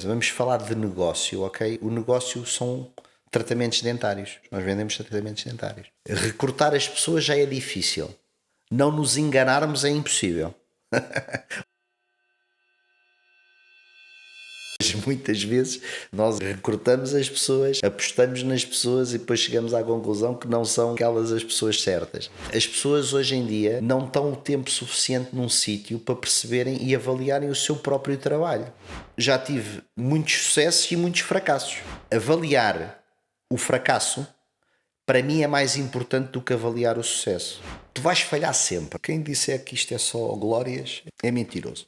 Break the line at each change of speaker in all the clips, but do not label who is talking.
Vamos falar de negócio, ok? O negócio são tratamentos dentários. Nós vendemos tratamentos dentários. Recrutar as pessoas já é difícil. Não nos enganarmos é impossível. Muitas vezes nós recrutamos as pessoas, apostamos nas pessoas e depois chegamos à conclusão que não são aquelas as pessoas certas. As pessoas hoje em dia não estão o tempo suficiente num sítio para perceberem e avaliarem o seu próprio trabalho. Já tive muitos sucessos e muitos fracassos. Avaliar o fracasso, para mim, é mais importante do que avaliar o sucesso. Tu vais falhar sempre. Quem disser que isto é só glórias é mentiroso.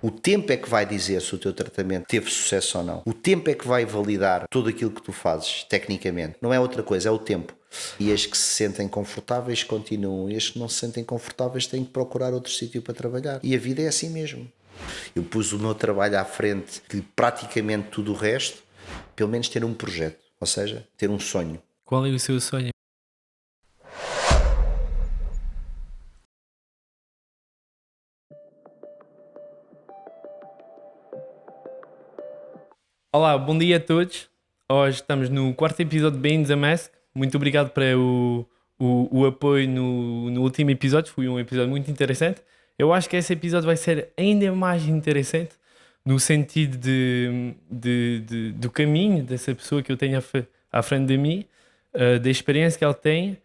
O tempo é que vai dizer se o teu tratamento teve sucesso ou não. O tempo é que vai validar tudo aquilo que tu fazes, tecnicamente. Não é outra coisa, é o tempo. E as que se sentem confortáveis continuam. E as que não se sentem confortáveis têm que procurar outro sítio para trabalhar. E a vida é assim mesmo. Eu pus o meu trabalho à frente de praticamente tudo o resto, pelo menos ter um projeto. Ou seja, ter um sonho.
Qual é o seu sonho? Olá, bom dia a todos. Hoje estamos no quarto episódio de Being the Mask. Muito obrigado o apoio no último episódio. Foi um episódio muito interessante. Eu acho que esse episódio vai ser ainda mais interessante no sentido do caminho dessa pessoa que eu tenho à frente de mim, da experiência que ele tem.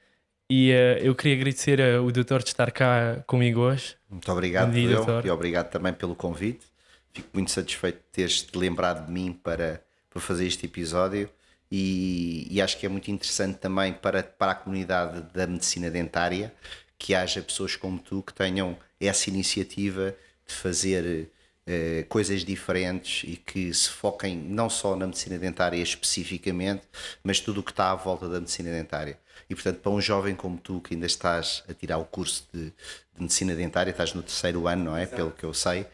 E eu queria agradecer o doutor de estar cá comigo hoje.
Muito
Bom
obrigado,
dia,
eu,
doutor.
e obrigado também pelo convite. Fico muito satisfeito de teres-te lembrado de mim para fazer este episódio e acho que é muito interessante também para a comunidade da medicina dentária que haja pessoas como tu que tenham essa iniciativa de fazer coisas diferentes e que se foquem não só na medicina dentária especificamente, mas tudo o que está à volta da medicina dentária. E portanto, para um jovem como tu que ainda estás a tirar o curso de medicina dentária, estás no 3º ano, não é? Exato. Pelo que eu sei,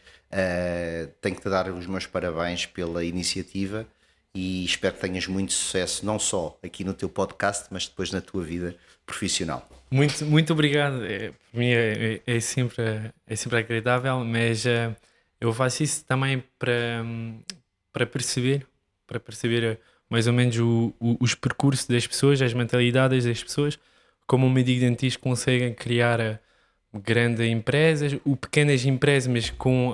tenho que te dar os meus parabéns pela iniciativa e espero que tenhas muito sucesso, não só aqui no teu podcast, mas depois na tua vida profissional.
Muito obrigado. Para mim é sempre agradável, mas eu faço isso também para perceber mais ou menos os percursos das pessoas, as mentalidades das pessoas, como um médico dentista consegue criar grandes empresas, ou pequenas empresas, mas com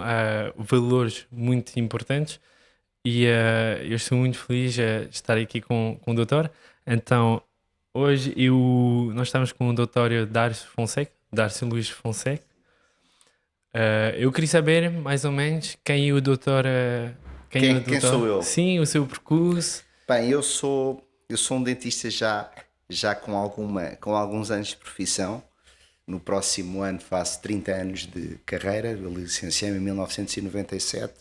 valores muito importantes. E eu estou muito feliz de estar aqui com o doutor. Então, hoje nós estamos com o doutor Darcy Luís Fonseca. Eu queria saber mais ou menos quem é o doutor. Quem é o
Quem
doutor?
sou eu?
Sim, o seu percurso.
Bem, eu sou um dentista já com alguns anos de profissão. No próximo ano faço 30 anos de carreira. Eu licenciei-me em 1997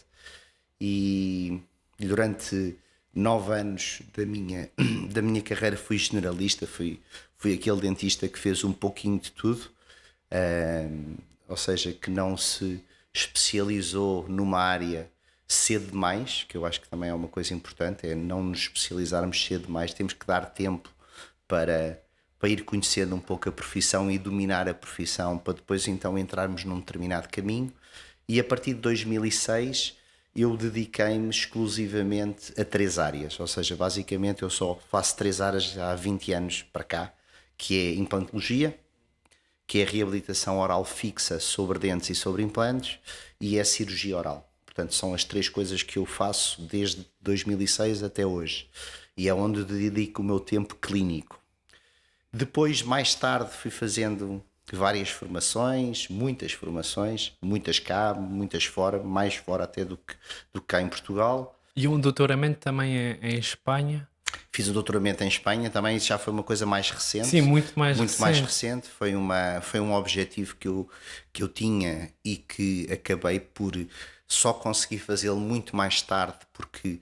e durante 9 anos da minha carreira fui generalista, fui aquele dentista que fez um pouquinho de tudo, ou seja, que não se especializou numa área cedo demais, que eu acho que também é uma coisa importante, é não nos especializarmos cedo demais, temos que dar tempo para ir conhecendo um pouco a profissão e dominar a profissão, para depois então entrarmos num determinado caminho. E a partir de 2006 eu dediquei-me exclusivamente a 3 áreas, ou seja, basicamente eu só faço 3 áreas há 20 anos para cá, que é implantologia, que é a reabilitação oral fixa sobre dentes e sobre implantes, e é cirurgia oral. Portanto, são as 3 coisas que eu faço desde 2006 até hoje, e é onde dedico o meu tempo clínico. Depois, mais tarde, fui fazendo várias formações, muitas cá, muitas fora, mais fora até do que cá em Portugal.
E um doutoramento também em Espanha.
Fiz um doutoramento em Espanha também, isso já foi uma coisa mais recente.
Sim, muito mais
recente. Foi um objetivo que eu tinha e que acabei por só conseguir fazê-lo muito mais tarde, porque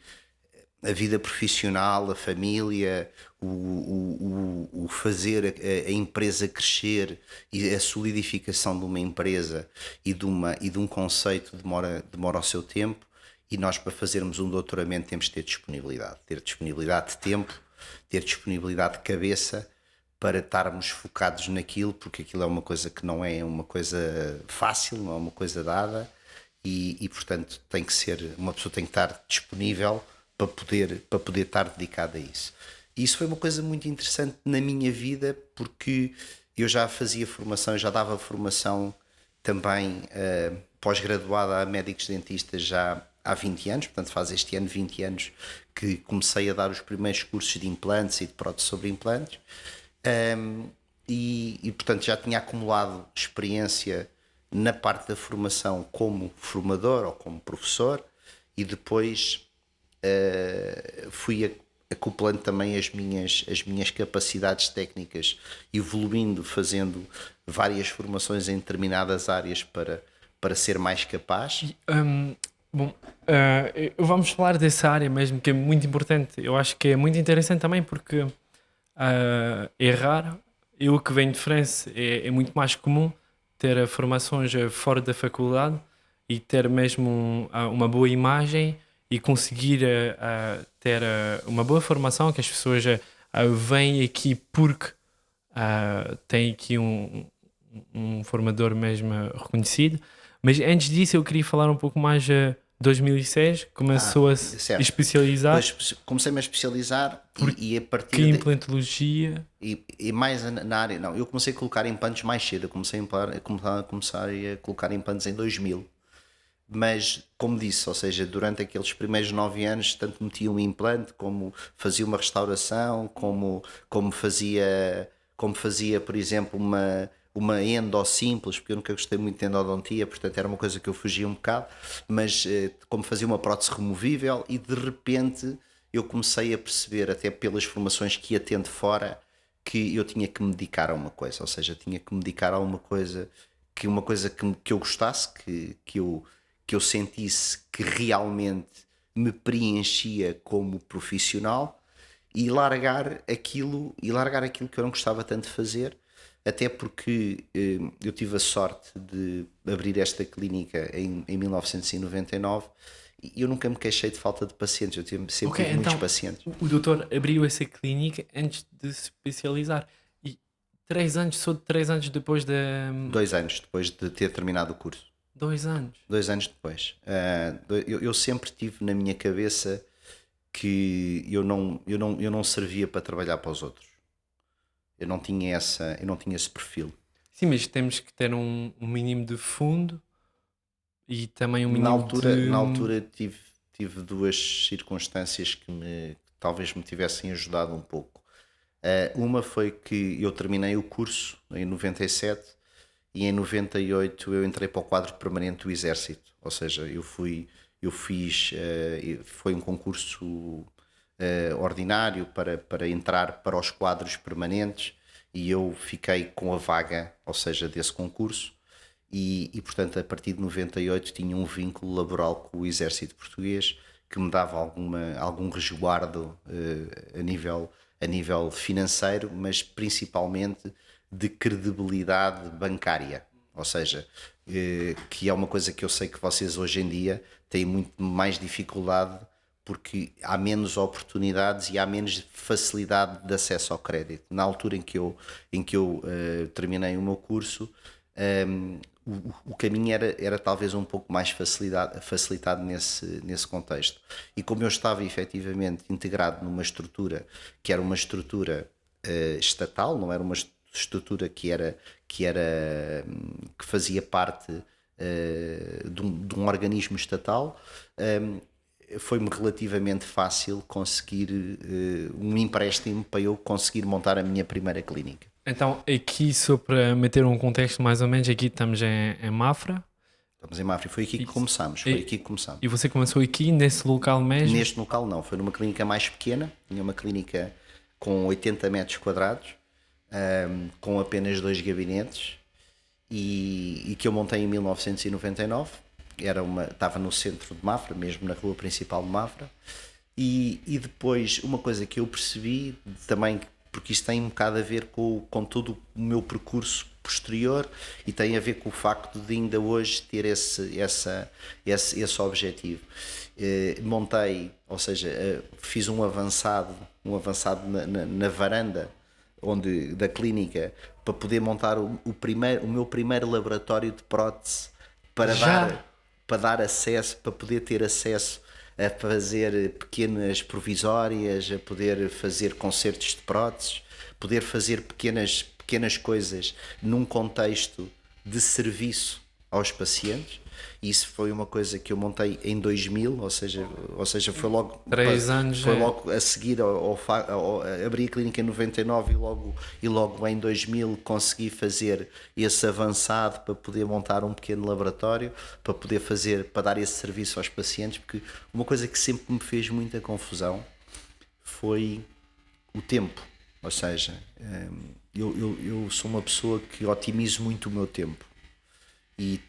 a vida profissional, a família, o fazer a empresa crescer e a solidificação de uma empresa e de um conceito demora o seu tempo, e nós, para fazermos um doutoramento, temos que ter disponibilidade de tempo, ter disponibilidade de cabeça para estarmos focados naquilo, porque aquilo é uma coisa que não é uma coisa fácil, não é uma coisa dada. e portanto tem que ser, uma pessoa tem que estar disponível para poder estar dedicada a isso. E isso foi uma coisa muito interessante na minha vida, porque eu já fazia formação, já dava formação também pós-graduada a médicos dentistas já há 20 anos, portanto faz este ano 20 anos que comecei a dar os primeiros cursos de implantes e de prótese sobre implantes. Portanto já tinha acumulado experiência na parte da formação como formador ou como professor, e depois fui acoplando também as minhas capacidades técnicas, evoluindo, fazendo várias formações em determinadas áreas para ser mais capaz.
Bom, vamos falar dessa área mesmo, que é muito importante. Eu acho que é muito interessante também porque é raro. Eu que venho de França, é muito mais comum ter formações fora da faculdade e ter mesmo uma boa imagem e conseguir ter uma boa formação, que as pessoas vêm aqui porque têm aqui um formador mesmo reconhecido. Mas antes disso eu queria falar um pouco mais 2006, começou a se
Certo.
especializar.
Depois comecei-me a especializar e a
Que
partir
implantologia.
e mais na área, não, eu comecei a colocar implantes mais cedo, eu comecei a colocar implantes em 2000, mas como disse, ou seja, durante aqueles primeiros 9 anos tanto metia um implante como fazia uma restauração, como fazia, por exemplo, uma endo simples, porque eu nunca gostei muito de endodontia, portanto era uma coisa que eu fugia um bocado, mas como fazia uma prótese removível, e de repente eu comecei a perceber, até pelas formações que ia tendo fora, que eu tinha que me dedicar a uma coisa, ou seja, tinha que me dedicar a uma coisa que eu gostasse, que eu sentisse que realmente me preenchia como profissional, e largar aquilo que eu não gostava tanto de fazer, até porque eu tive a sorte de abrir esta clínica em 1999 e eu nunca me queixei de falta de pacientes, eu sempre
Ok,
tive muitos
então
pacientes.
o doutor abriu essa clínica antes de se especializar. E 3 anos, só 3 anos depois de.
2 anos depois de ter terminado o curso.
2 anos.
2 anos depois. Eu sempre tive na minha cabeça que eu não servia para trabalhar para os outros. Eu não tinha esse perfil.
Sim, mas temos que ter um mínimo de fundo e também um
Na
mínimo
altura,
de.
na altura tive duas circunstâncias que talvez me tivessem ajudado um pouco. Uma foi que eu terminei o curso em 97 e em 98 eu entrei para o quadro permanente do Exército. Ou seja, foi um concurso ordinário para entrar para os quadros permanentes, e eu fiquei com a vaga, ou seja, desse concurso, portanto a partir de 98 tinha um vínculo laboral com o Exército Português que me dava algum resguardo a nível financeiro, mas principalmente de credibilidade bancária. Ou seja, que é uma coisa que eu sei que vocês hoje em dia têm muito mais dificuldade, porque há menos oportunidades e há menos facilidade de acesso ao crédito. Na altura em que eu terminei o meu curso, o caminho era talvez um pouco mais facilitado nesse contexto. E como eu estava efetivamente integrado numa estrutura que era uma estrutura estatal, não era uma estrutura que fazia parte de um organismo estatal, foi-me relativamente fácil conseguir um empréstimo para eu conseguir montar a minha primeira clínica.
Então, aqui, só para meter um contexto mais ou menos, aqui estamos em Mafra.
Estamos em Mafra, foi aqui que
Isso.
começamos.
E você começou aqui, nesse local mesmo?
Neste local não, foi numa clínica mais pequena, tinha uma clínica com 80 metros quadrados, com apenas 2 gabinetes, e que eu montei em 1999. Estava no centro de Mafra, mesmo na rua principal de Mafra, e depois uma coisa que eu percebi também, porque isto tem um bocado a ver com todo o meu percurso posterior, e tem a ver com o facto de ainda hoje ter esse objetivo. Montei, ou seja, fiz um avançado na varanda da clínica, para poder montar o meu primeiro laboratório de prótese, para
Já?
dar para dar acesso, para poder ter acesso a fazer pequenas provisórias, a poder fazer concertos de próteses, poder fazer pequenas coisas num contexto de serviço aos pacientes. Isso foi uma coisa que eu montei em 2000, ou seja foi logo
3 anos.
foi logo a seguir abri a clínica em 99 e logo em 2000 consegui fazer esse avançado para poder montar um pequeno laboratório, para dar esse serviço aos pacientes, porque uma coisa que sempre me fez muita confusão foi o tempo. Ou seja, eu sou uma pessoa que otimizo muito o meu tempo. E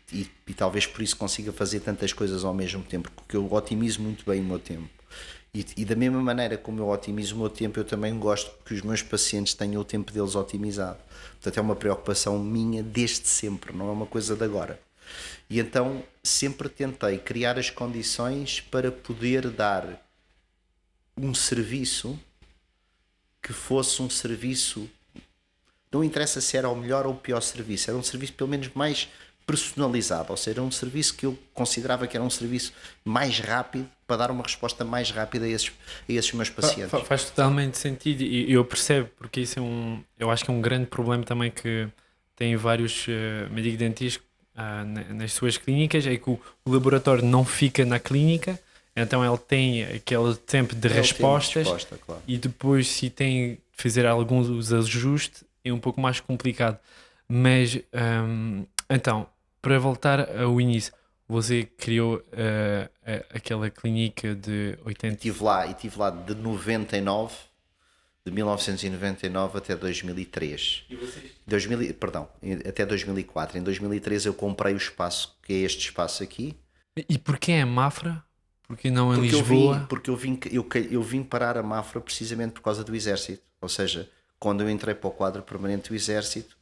talvez por isso consiga fazer tantas coisas ao mesmo tempo, porque eu otimizo muito bem o meu tempo. E da mesma maneira como eu otimizo o meu tempo, eu também gosto que os meus pacientes tenham o tempo deles otimizado. Portanto, é uma preocupação minha desde sempre, não é uma coisa de agora. E então sempre tentei criar as condições para poder dar um serviço que fosse um serviço, não interessa se era o melhor ou o pior serviço, era um serviço pelo menos mais personalizado, ou seja, era um serviço que eu considerava que era um serviço mais rápido, para dar uma resposta mais rápida a esses meus pacientes.
Faz totalmente sentido e eu percebo, porque isso eu acho que é um grande problema também que tem vários médicos dentistas nas suas clínicas, é que o laboratório não fica na clínica, então ele tem aquele tempo de respostas,
claro.
E depois se tem de fazer alguns ajustes é um pouco mais complicado. Mas então, para voltar ao início, você criou aquela clínica de 80...
Estive lá de 1999 até 2003.
E vocês?
Até 2004. Em 2003 eu comprei o espaço, que é este espaço aqui.
E porquê em Mafra? Porque não em Lisboa?
Eu vim parar a Mafra precisamente por causa do Exército. Ou seja, quando eu entrei para o quadro permanente do Exército,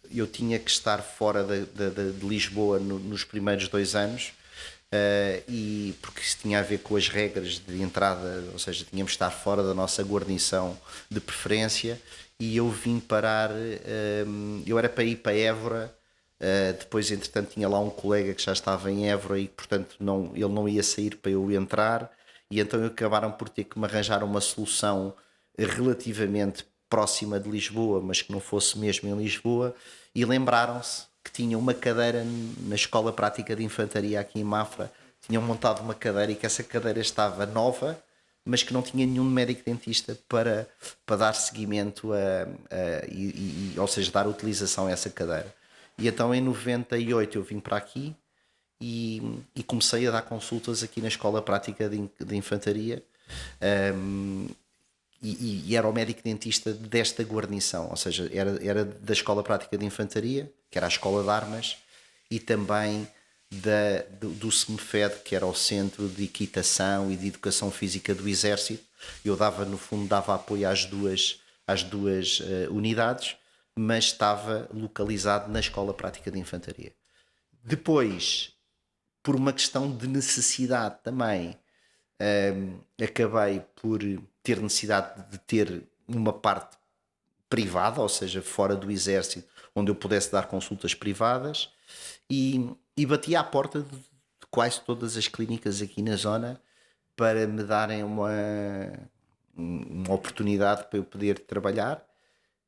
eu tinha que estar fora de Lisboa nos primeiros 2 anos, e porque isso tinha a ver com as regras de entrada, ou seja, tínhamos de estar fora da nossa guarnição de preferência, e eu vim parar, eu era para ir para Évora. Depois entretanto tinha lá um colega que já estava em Évora e portanto ele não ia sair para eu entrar, e então acabaram por ter que me arranjar uma solução relativamente próxima de Lisboa, mas que não fosse mesmo em Lisboa, e lembraram-se que tinha uma cadeira na Escola Prática de Infantaria aqui em Mafra, tinham montado uma cadeira e que essa cadeira estava nova, mas que não tinha nenhum médico dentista para dar seguimento ou seja, dar utilização a essa cadeira. E então em 98 eu vim para aqui e comecei a dar consultas aqui na Escola Prática de Infantaria, e era o médico dentista desta guarnição, ou seja, era da Escola Prática de Infantaria, que era a Escola de Armas, e também do SMFED, que era o Centro de Equitação e de Educação Física do Exército. Eu no fundo dava apoio às duas unidades, mas estava localizado na Escola Prática de Infantaria. Depois, por uma questão de necessidade também, acabei por ter necessidade de ter uma parte privada, ou seja, fora do Exército, onde eu pudesse dar consultas privadas, e bati à porta de quase todas as clínicas aqui na zona para me darem uma oportunidade para eu poder trabalhar.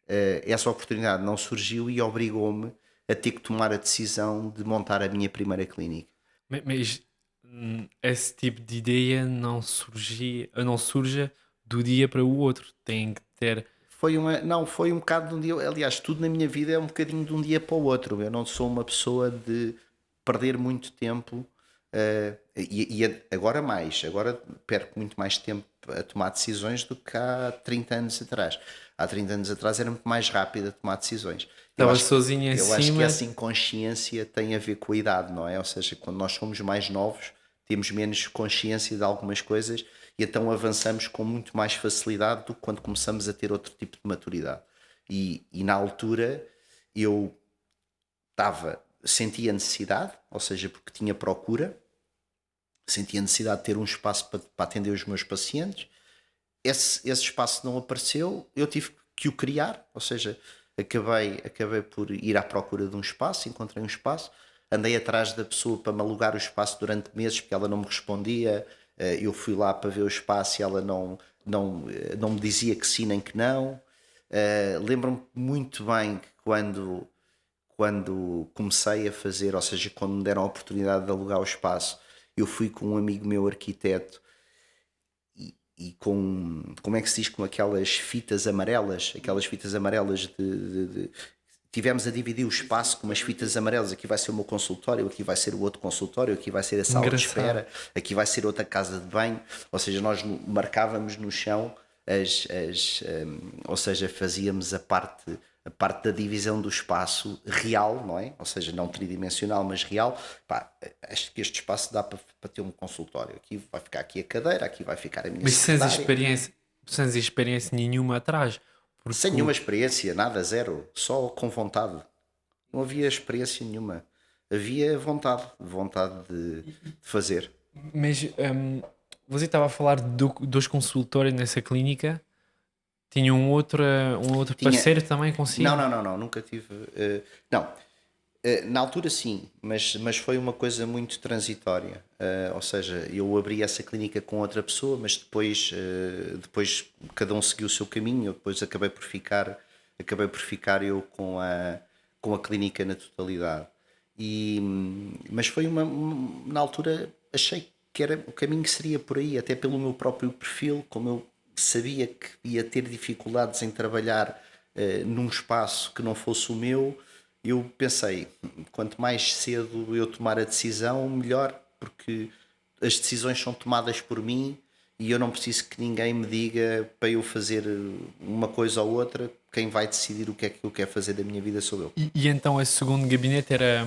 Essa oportunidade não surgiu e obrigou-me a ter que tomar a decisão de montar a minha primeira clínica.
Mas esse tipo de ideia não surge do dia para o outro. Tem que ter...
Foi um bocado de um dia. Aliás, tudo na minha vida é um bocadinho de um dia para o outro. Eu não sou uma pessoa de perder muito tempo, e agora perco muito mais tempo a tomar decisões do que há 30 anos atrás. Há 30 anos atrás era muito mais rápido a tomar decisões.
Estava sozinho em cima.
Eu acho que essa inconsciência tem a ver com a idade, não é? Ou seja, quando nós somos mais novos, temos menos consciência de algumas coisas e então avançamos com muito mais facilidade do que quando começamos a ter outro tipo de maturidade. E na altura eu sentia necessidade, ou seja, porque tinha procura, sentia necessidade de ter um espaço para atender os meus pacientes. Esse espaço não apareceu, eu tive que o criar, ou seja, acabei por ir à procura de um espaço, encontrei um espaço. andei atrás da pessoa para me alugar o espaço durante meses porque ela não me respondia. Eu fui lá para ver o espaço e ela não me dizia que sim nem que não. Lembro-me muito bem que quando comecei a fazer, ou seja, quando me deram a oportunidade de alugar o espaço, eu fui com um amigo meu arquiteto e como é que se diz, com aquelas fitas amarelas tivemos a dividir o espaço com umas fitas amarelas. Aqui vai ser o meu consultório, aqui vai ser o outro consultório, aqui vai ser a sala de
Engraçado.
espera, aqui vai ser outra casa de banho. Ou seja, nós marcávamos no chão ou seja, fazíamos a parte da divisão do espaço real, não é? Ou seja, não tridimensional, mas real. Pá, acho que este espaço dá para ter um consultório. Aqui vai ficar aqui a cadeira, aqui vai ficar a minha
Mas
secretária.
sem experiência nenhuma atrás,
Sem
porque
nenhuma experiência, nada, zero, só com vontade. Não havia experiência nenhuma. Havia vontade de fazer.
mas você estava a falar dos consultórios nessa clínica, tinha um outro
Tinha.
parceiro também
Não,
consigo?
não, não, não, nunca tive. Não, na altura sim, mas foi uma coisa muito transitória. Ou seja, eu abri essa clínica com outra pessoa, mas depois cada um seguiu o seu caminho. Eu depois acabei por ficar eu com a clínica na totalidade. Mas foi na altura achei que era o caminho que seria por aí, até pelo meu próprio perfil, como eu sabia que ia ter dificuldades em trabalhar num espaço que não fosse o meu. Eu pensei, quanto mais cedo eu tomar a decisão, melhor, porque as decisões são tomadas por mim e eu não preciso que ninguém me diga para eu fazer uma coisa ou outra. Quem vai decidir o que é que eu quero fazer da minha vida sou eu.
E então esse segundo gabinete era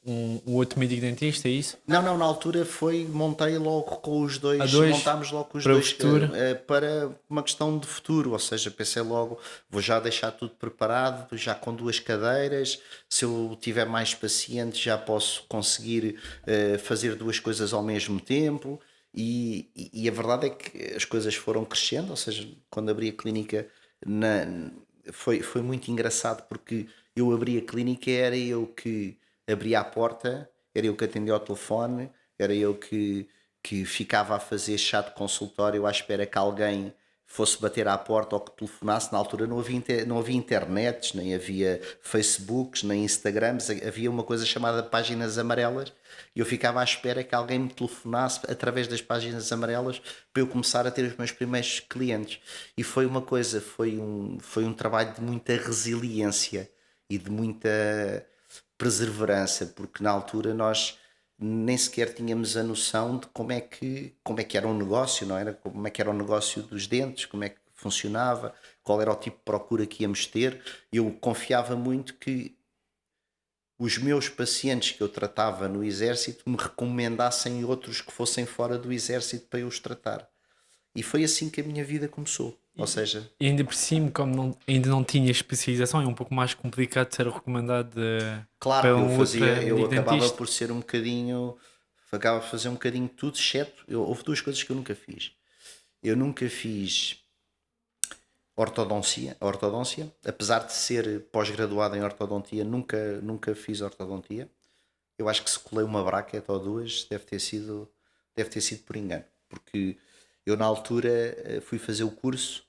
um outro médico dentista, é isso?
Não, não, na altura montei logo com os
A
dois,
dois
montámos logo com os
para o
dois
futuro?
para uma questão de futuro, ou seja, pensei logo, vou já deixar tudo preparado, já com duas cadeiras, se eu tiver mais pacientes já posso conseguir fazer duas coisas ao mesmo tempo e a verdade é que as coisas foram crescendo, ou seja, quando abri a clínica na, foi muito engraçado porque eu abri a clínica, era eu que abria a porta, era eu que atendia ao telefone, era eu que ficava a fazer chá de consultório à espera que alguém fosse bater à porta ou que telefonasse. Na altura não havia internets, nem havia Facebooks, nem Instagrams, havia uma coisa chamada páginas amarelas e eu ficava à espera que alguém me telefonasse através das páginas amarelas para eu começar a ter os meus primeiros clientes. E foi um trabalho de muita resiliência e de muita perseverança, porque na altura nós nem sequer tínhamos a noção de como é que era um negócio, não era? Como é que era o negócio dos dentes, como é que funcionava, qual era o tipo de procura que íamos ter. Eu confiava muito que os meus pacientes que eu tratava no exército me recomendassem outros que fossem fora do exército para eu os tratar. E foi assim que a minha vida começou. Ou seja,
E ainda por cima, como ainda não tinha especialização, é um pouco mais complicado de ser recomendado
claro
para
que eu
um outro
fazia, eu
médico
acabava
dentista.
por ser um bocadinho, acabava por fazer um bocadinho de tudo, exceto, houve duas coisas que eu nunca fiz. Eu nunca fiz ortodôncia, apesar de ser pós-graduado em ortodontia, nunca fiz ortodontia. Eu acho que se colei uma bracket ou duas, deve ter sido por engano, porque eu na altura fui fazer o curso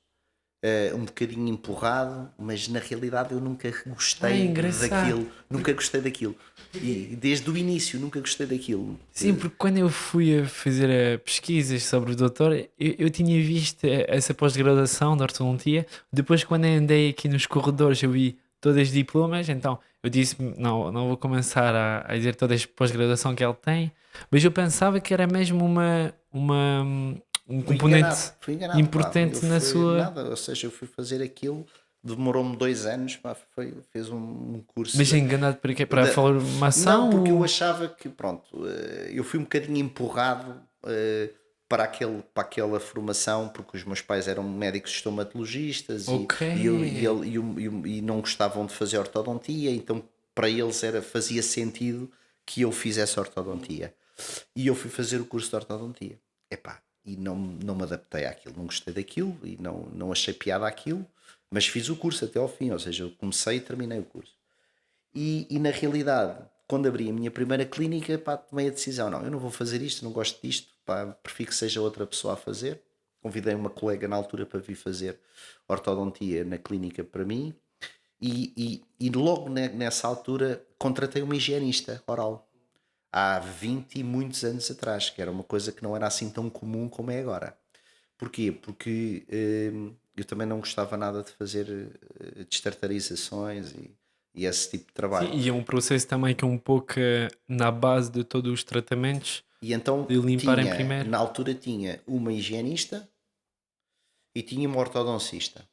um bocadinho empurrado, mas na realidade eu nunca
Ah,
gostei
engraçado.
daquilo, nunca gostei daquilo. E desde o início nunca gostei daquilo.
Sim, porque quando eu fui a fazer pesquisas sobre o doutor, eu tinha visto essa pós-graduação de ortodontia. Depois, quando eu andei aqui nos corredores, eu vi todas as diplomas. Então, eu disse: não, não vou começar a dizer todas as pós-graduação que ele tem. Mas eu pensava que era mesmo um componente
Fui enganado, pá. Eu
importante na
fui
sua.
nada, ou seja, eu fui fazer aquilo, demorou-me 2 anos, pá, fez um
Mas
curso.
enganado para quê? Para a
Não,
formação?
porque eu achava que, pronto, eu fui um bocadinho empurrado para aquela formação, porque os meus pais eram médicos estomatologistas e,
Ok.
e, eu, e, ele- e não gostavam de fazer ortodontia, então para eles fazia sentido que eu fizesse ortodontia. E eu fui fazer o curso de ortodontia. Epá, e não me adaptei àquilo, não gostei daquilo e não achei piada àquilo, mas fiz o curso até ao fim, ou seja, eu comecei e terminei o curso. E na realidade, quando abri a minha primeira clínica, pá, tomei a decisão, não, eu não vou fazer isto, não gosto disto, pá, prefiro que seja outra pessoa a fazer. Convidei uma colega na altura para vir fazer ortodontia na clínica para mim e logo nessa altura contratei uma higienista oral. Há 20 e muitos anos atrás, que era uma coisa que não era assim tão comum como é agora. Porquê? Porque eu também não gostava nada de fazer destartarizações e esse tipo de
Sim,
trabalho.
e é um processo também que é um pouco na base de todos os tratamentos,
E então
de limparem
tinha,
primeiro.
na altura tinha uma higienista e tinha uma ortodoncista.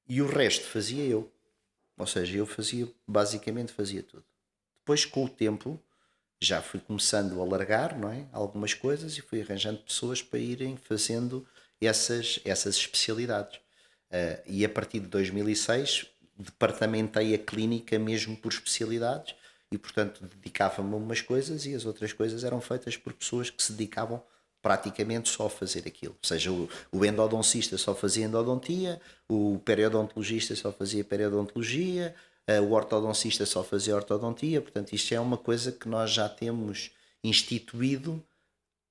E o resto fazia eu. Ou seja, eu fazia, basicamente fazia tudo. Depois, com o tempo, já fui começando a largar, não é? Algumas coisas e fui arranjando pessoas para irem fazendo essas especialidades. E a partir de 2006 departamentei a clínica mesmo por especialidades e, portanto, dedicava-me a umas coisas e as outras coisas eram feitas por pessoas que se dedicavam praticamente só a fazer aquilo. Ou seja, o endodoncista só fazia endodontia, o periodontologista só fazia periodontologia, o ortodoncista só fazia ortodontia. Portanto, isto é uma coisa que nós já temos instituído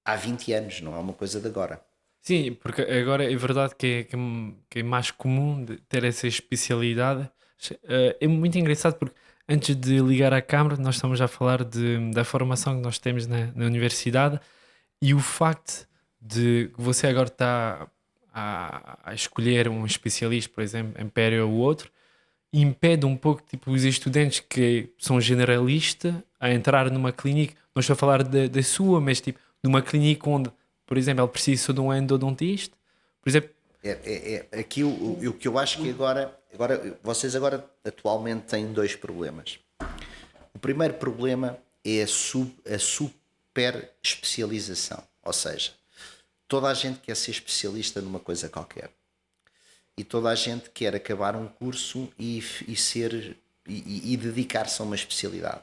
há 20 anos, não é uma coisa de agora.
Sim, porque agora é verdade que é mais comum de ter essa especialidade. É muito engraçado porque antes de ligar a câmara, nós estamos a falar da formação que nós temos na universidade e o facto de que você agora está a escolher um especialista, por exemplo, em pério ou outro, impede um pouco tipo, os estudantes que são generalistas a entrar numa clínica. Não estou a falar da sua, mas tipo, numa clínica onde, por exemplo, ele precisa de um endodontista. Por exemplo,
Aqui o que eu acho que agora vocês agora atualmente têm dois problemas. O primeiro problema é a super especialização, ou seja, toda a gente quer ser especialista numa coisa qualquer e toda a gente quer acabar um curso e dedicar-se a uma especialidade.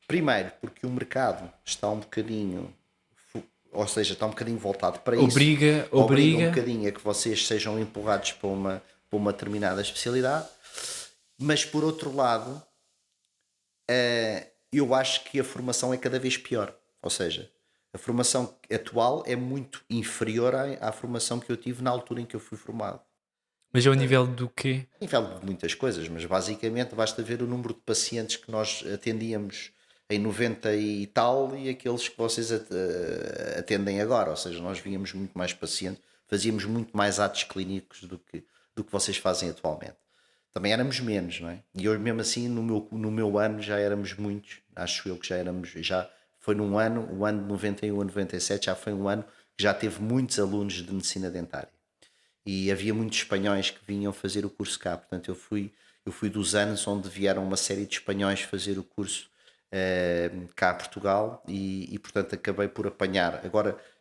Primeiro, porque o mercado está um bocadinho, ou seja, está um bocadinho voltado para isso, obriga um
obriga.
bocadinho a que vocês sejam empurrados para uma determinada especialidade, mas por outro lado, eu acho que a formação é cada vez pior. Ou seja, a formação atual é muito inferior à formação que eu tive na altura em que eu fui formado.
Mas ao nível do quê?
Enfim, de muitas coisas, mas basicamente basta ver o número de pacientes que nós atendíamos em 90 e tal e aqueles que vocês atendem agora. Ou seja, nós víamos muito mais pacientes, fazíamos muito mais atos clínicos do que vocês fazem atualmente. Também éramos menos, não é? E hoje mesmo assim no meu ano já éramos muitos, acho eu que já éramos, já foi num ano, o ano de 91 a 97 já foi um ano que já teve muitos alunos de medicina dentária e havia muitos espanhóis que vinham fazer o curso cá. Portanto, eu fui dos anos onde vieram uma série de espanhóis fazer o curso cá a Portugal portanto, acabei por apanhar.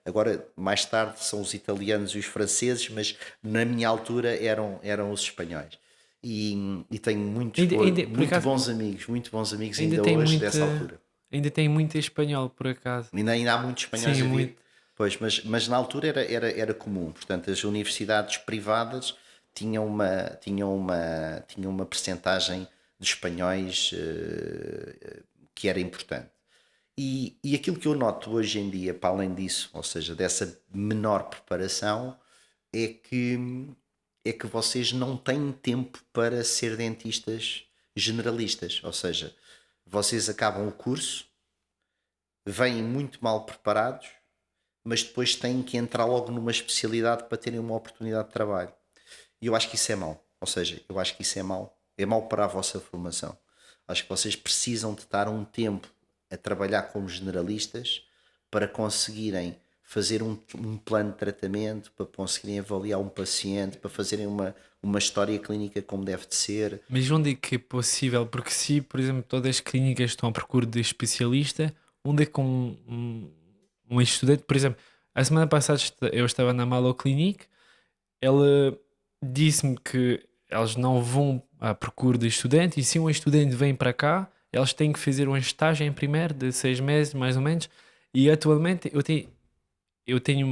Agora, mais tarde, são os italianos e os franceses, mas na minha altura eram os espanhóis. E tenho
Por acaso,
muito bons amigos
ainda
ainda
tem
hoje
muita,
dessa altura.
ainda tem muito espanhol, por acaso.
Ainda há muitos espanhóis
Sim,
a vir.
muito.
Pois, mas na altura era comum. Portanto, as universidades privadas tinham uma percentagem de espanhóis que era importante. E aquilo que eu noto hoje em dia, para além disso, ou seja, dessa menor preparação, é que vocês não têm tempo para ser dentistas generalistas. Ou seja, vocês acabam o curso, vêm muito mal preparados, mas depois têm que entrar logo numa especialidade para terem uma oportunidade de trabalho. E eu acho que isso é mau. Ou seja, eu acho que isso é mau. É mau para a vossa formação. Acho que vocês precisam de estar um tempo a trabalhar como generalistas para conseguirem fazer um plano de tratamento, para conseguirem avaliar um paciente, para fazerem uma história clínica como deve de ser.
Mas onde é que é possível? Porque se, por exemplo, todas as clínicas estão à procura de especialista, onde é que um estudante, por exemplo, a semana passada eu estava na Malo Clinic, ela disse-me que elas não vão à procura de estudante e se um estudante vem para cá, elas têm que fazer uma estágio em primeiro de 6 meses, mais ou menos, e atualmente eu tenho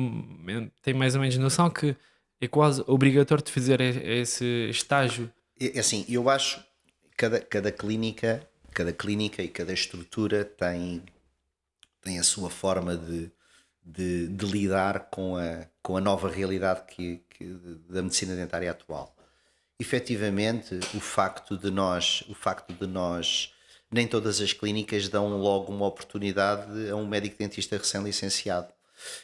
mais ou menos noção que é quase obrigatório de fazer esse estágio.
É assim, eu acho que cada clínica cada clínica e cada estrutura tem a sua forma de lidar com a nova realidade da medicina dentária atual. Efetivamente, o facto de nós, nem todas as clínicas dão logo uma oportunidade a um médico dentista recém-licenciado.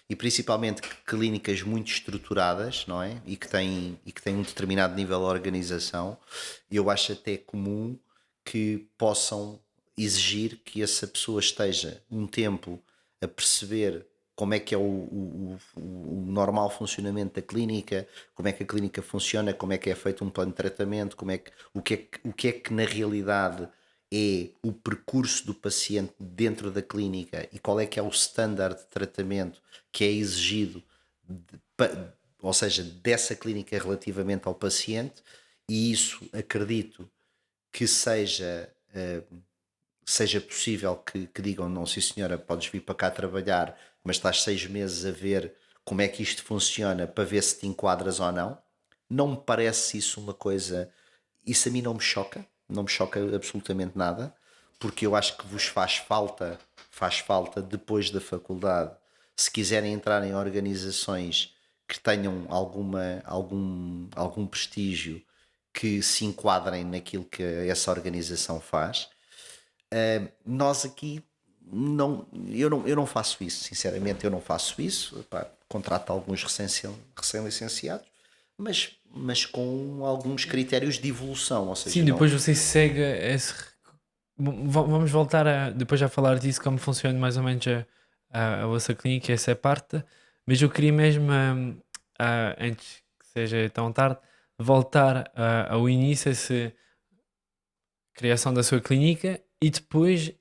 E principalmente clínicas muito estruturadas, não é? E que têm um determinado nível de organização, eu acho até comum que possam exigir que essa pessoa esteja um tempo a perceber como é que é o normal funcionamento da clínica, como é que a clínica funciona, como é que é feito um plano de tratamento, o que é que na realidade é o percurso do paciente dentro da clínica e qual é que é o standard de tratamento que é exigido, ou seja, dessa clínica relativamente ao paciente, e isso acredito que seja possível que digam, não, sim senhora, podes vir para cá trabalhar, mas estás 6 meses a ver como é que isto funciona para ver se te enquadras ou não. Não me parece isso uma coisa, isso a mim não me choca absolutamente nada, porque eu acho que vos faz falta depois da faculdade, se quiserem entrar em organizações que tenham algum prestígio, que se enquadrem naquilo que essa organização faz. Nós aqui eu não faço isso, sinceramente eu não faço isso. Epá, contrato alguns recém-licenciados, mas com alguns critérios de evolução, ou
Sim,
seja, não.
depois você segue esse. Vamos voltar a depois a falar disso, como funciona mais ou menos a vossa clínica, essa parte. Mas eu queria mesmo, antes que seja tão tarde, voltar ao início, essa criação da sua clínica e depois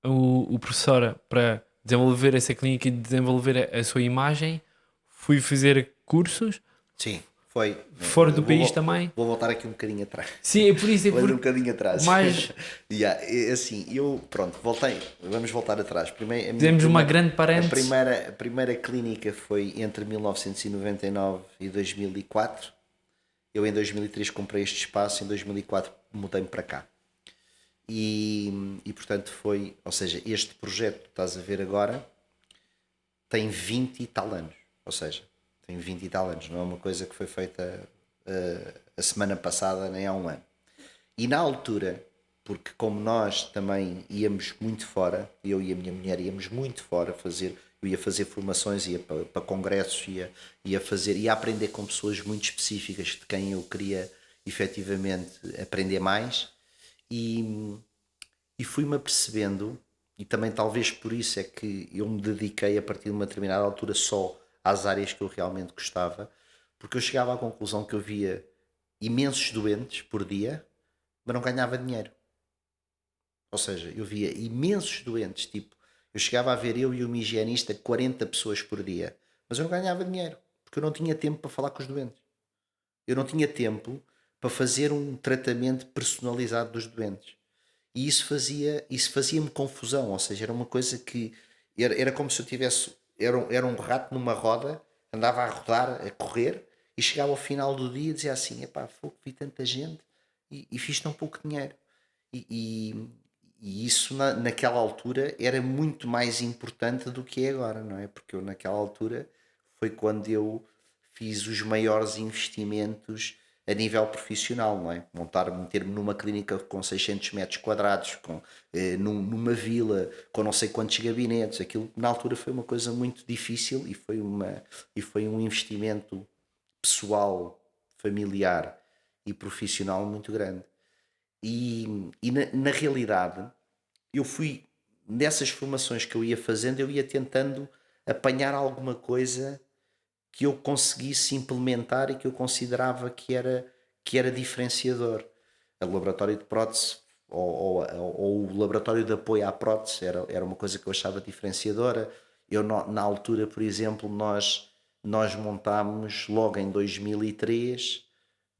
o professor, para desenvolver essa clínica e desenvolver a sua imagem, fui fazer cursos
Sim, foi.
fora do país também.
Vou voltar aqui um bocadinho atrás.
Sim, é por isso, é
Vou ir um
porque
bocadinho atrás.
mais
Yeah, assim, eu, pronto, voltei. Vamos voltar atrás. Primeiro,
fizemos uma grande parênteses.
a primeira clínica foi entre 1999 e 2004. Eu em 2003 comprei este espaço, em 2004 mudei-me para cá. E portanto foi, ou seja, este projeto que estás a ver agora tem 20 e tal anos, ou seja, tem 20 e tal anos, não é uma coisa que foi feita a semana passada nem há um ano. E na altura, porque como nós também íamos muito fora, eu e a minha mulher íamos muito fora fazer, eu ia fazer formações, ia para congressos, ia aprender com pessoas muito específicas de quem eu queria efetivamente aprender mais, e, e fui-me apercebendo, e também talvez por isso é que eu me dediquei a partir de uma determinada altura só às áreas que eu realmente gostava, porque eu chegava à conclusão que eu via imensos doentes por dia, mas não ganhava dinheiro. Ou seja, eu via imensos doentes, tipo, eu chegava a ver eu e uma higienista 40 pessoas por dia, mas eu não ganhava dinheiro, porque eu não tinha tempo para falar com os doentes. Eu não tinha tempo para fazer um tratamento personalizado dos doentes. E isso fazia-me confusão, ou seja, era uma coisa que era como se eu tivesse, era um rato numa roda, andava a rodar, a correr, e chegava ao final do dia e dizia assim: epá, fogo, vi tanta gente e fiz tão pouco dinheiro. E, e- e isso naquela altura era muito mais importante do que é agora, não é? Porque eu naquela altura foi quando eu fiz os maiores investimentos a nível profissional, não é? Meter-me numa clínica com 600 metros quadrados, numa vila, com não sei quantos gabinetes. Aquilo na altura foi uma coisa muito difícil e foi um investimento pessoal, familiar e profissional muito grande. Na realidade, eu fui, nessas formações que eu ia fazendo, eu ia tentando apanhar alguma coisa que eu conseguisse implementar e que eu considerava que era diferenciador. O laboratório de prótese ou o laboratório de apoio à prótese era uma coisa que eu achava diferenciadora. Eu, na altura, por exemplo, nós montámos logo em 2003,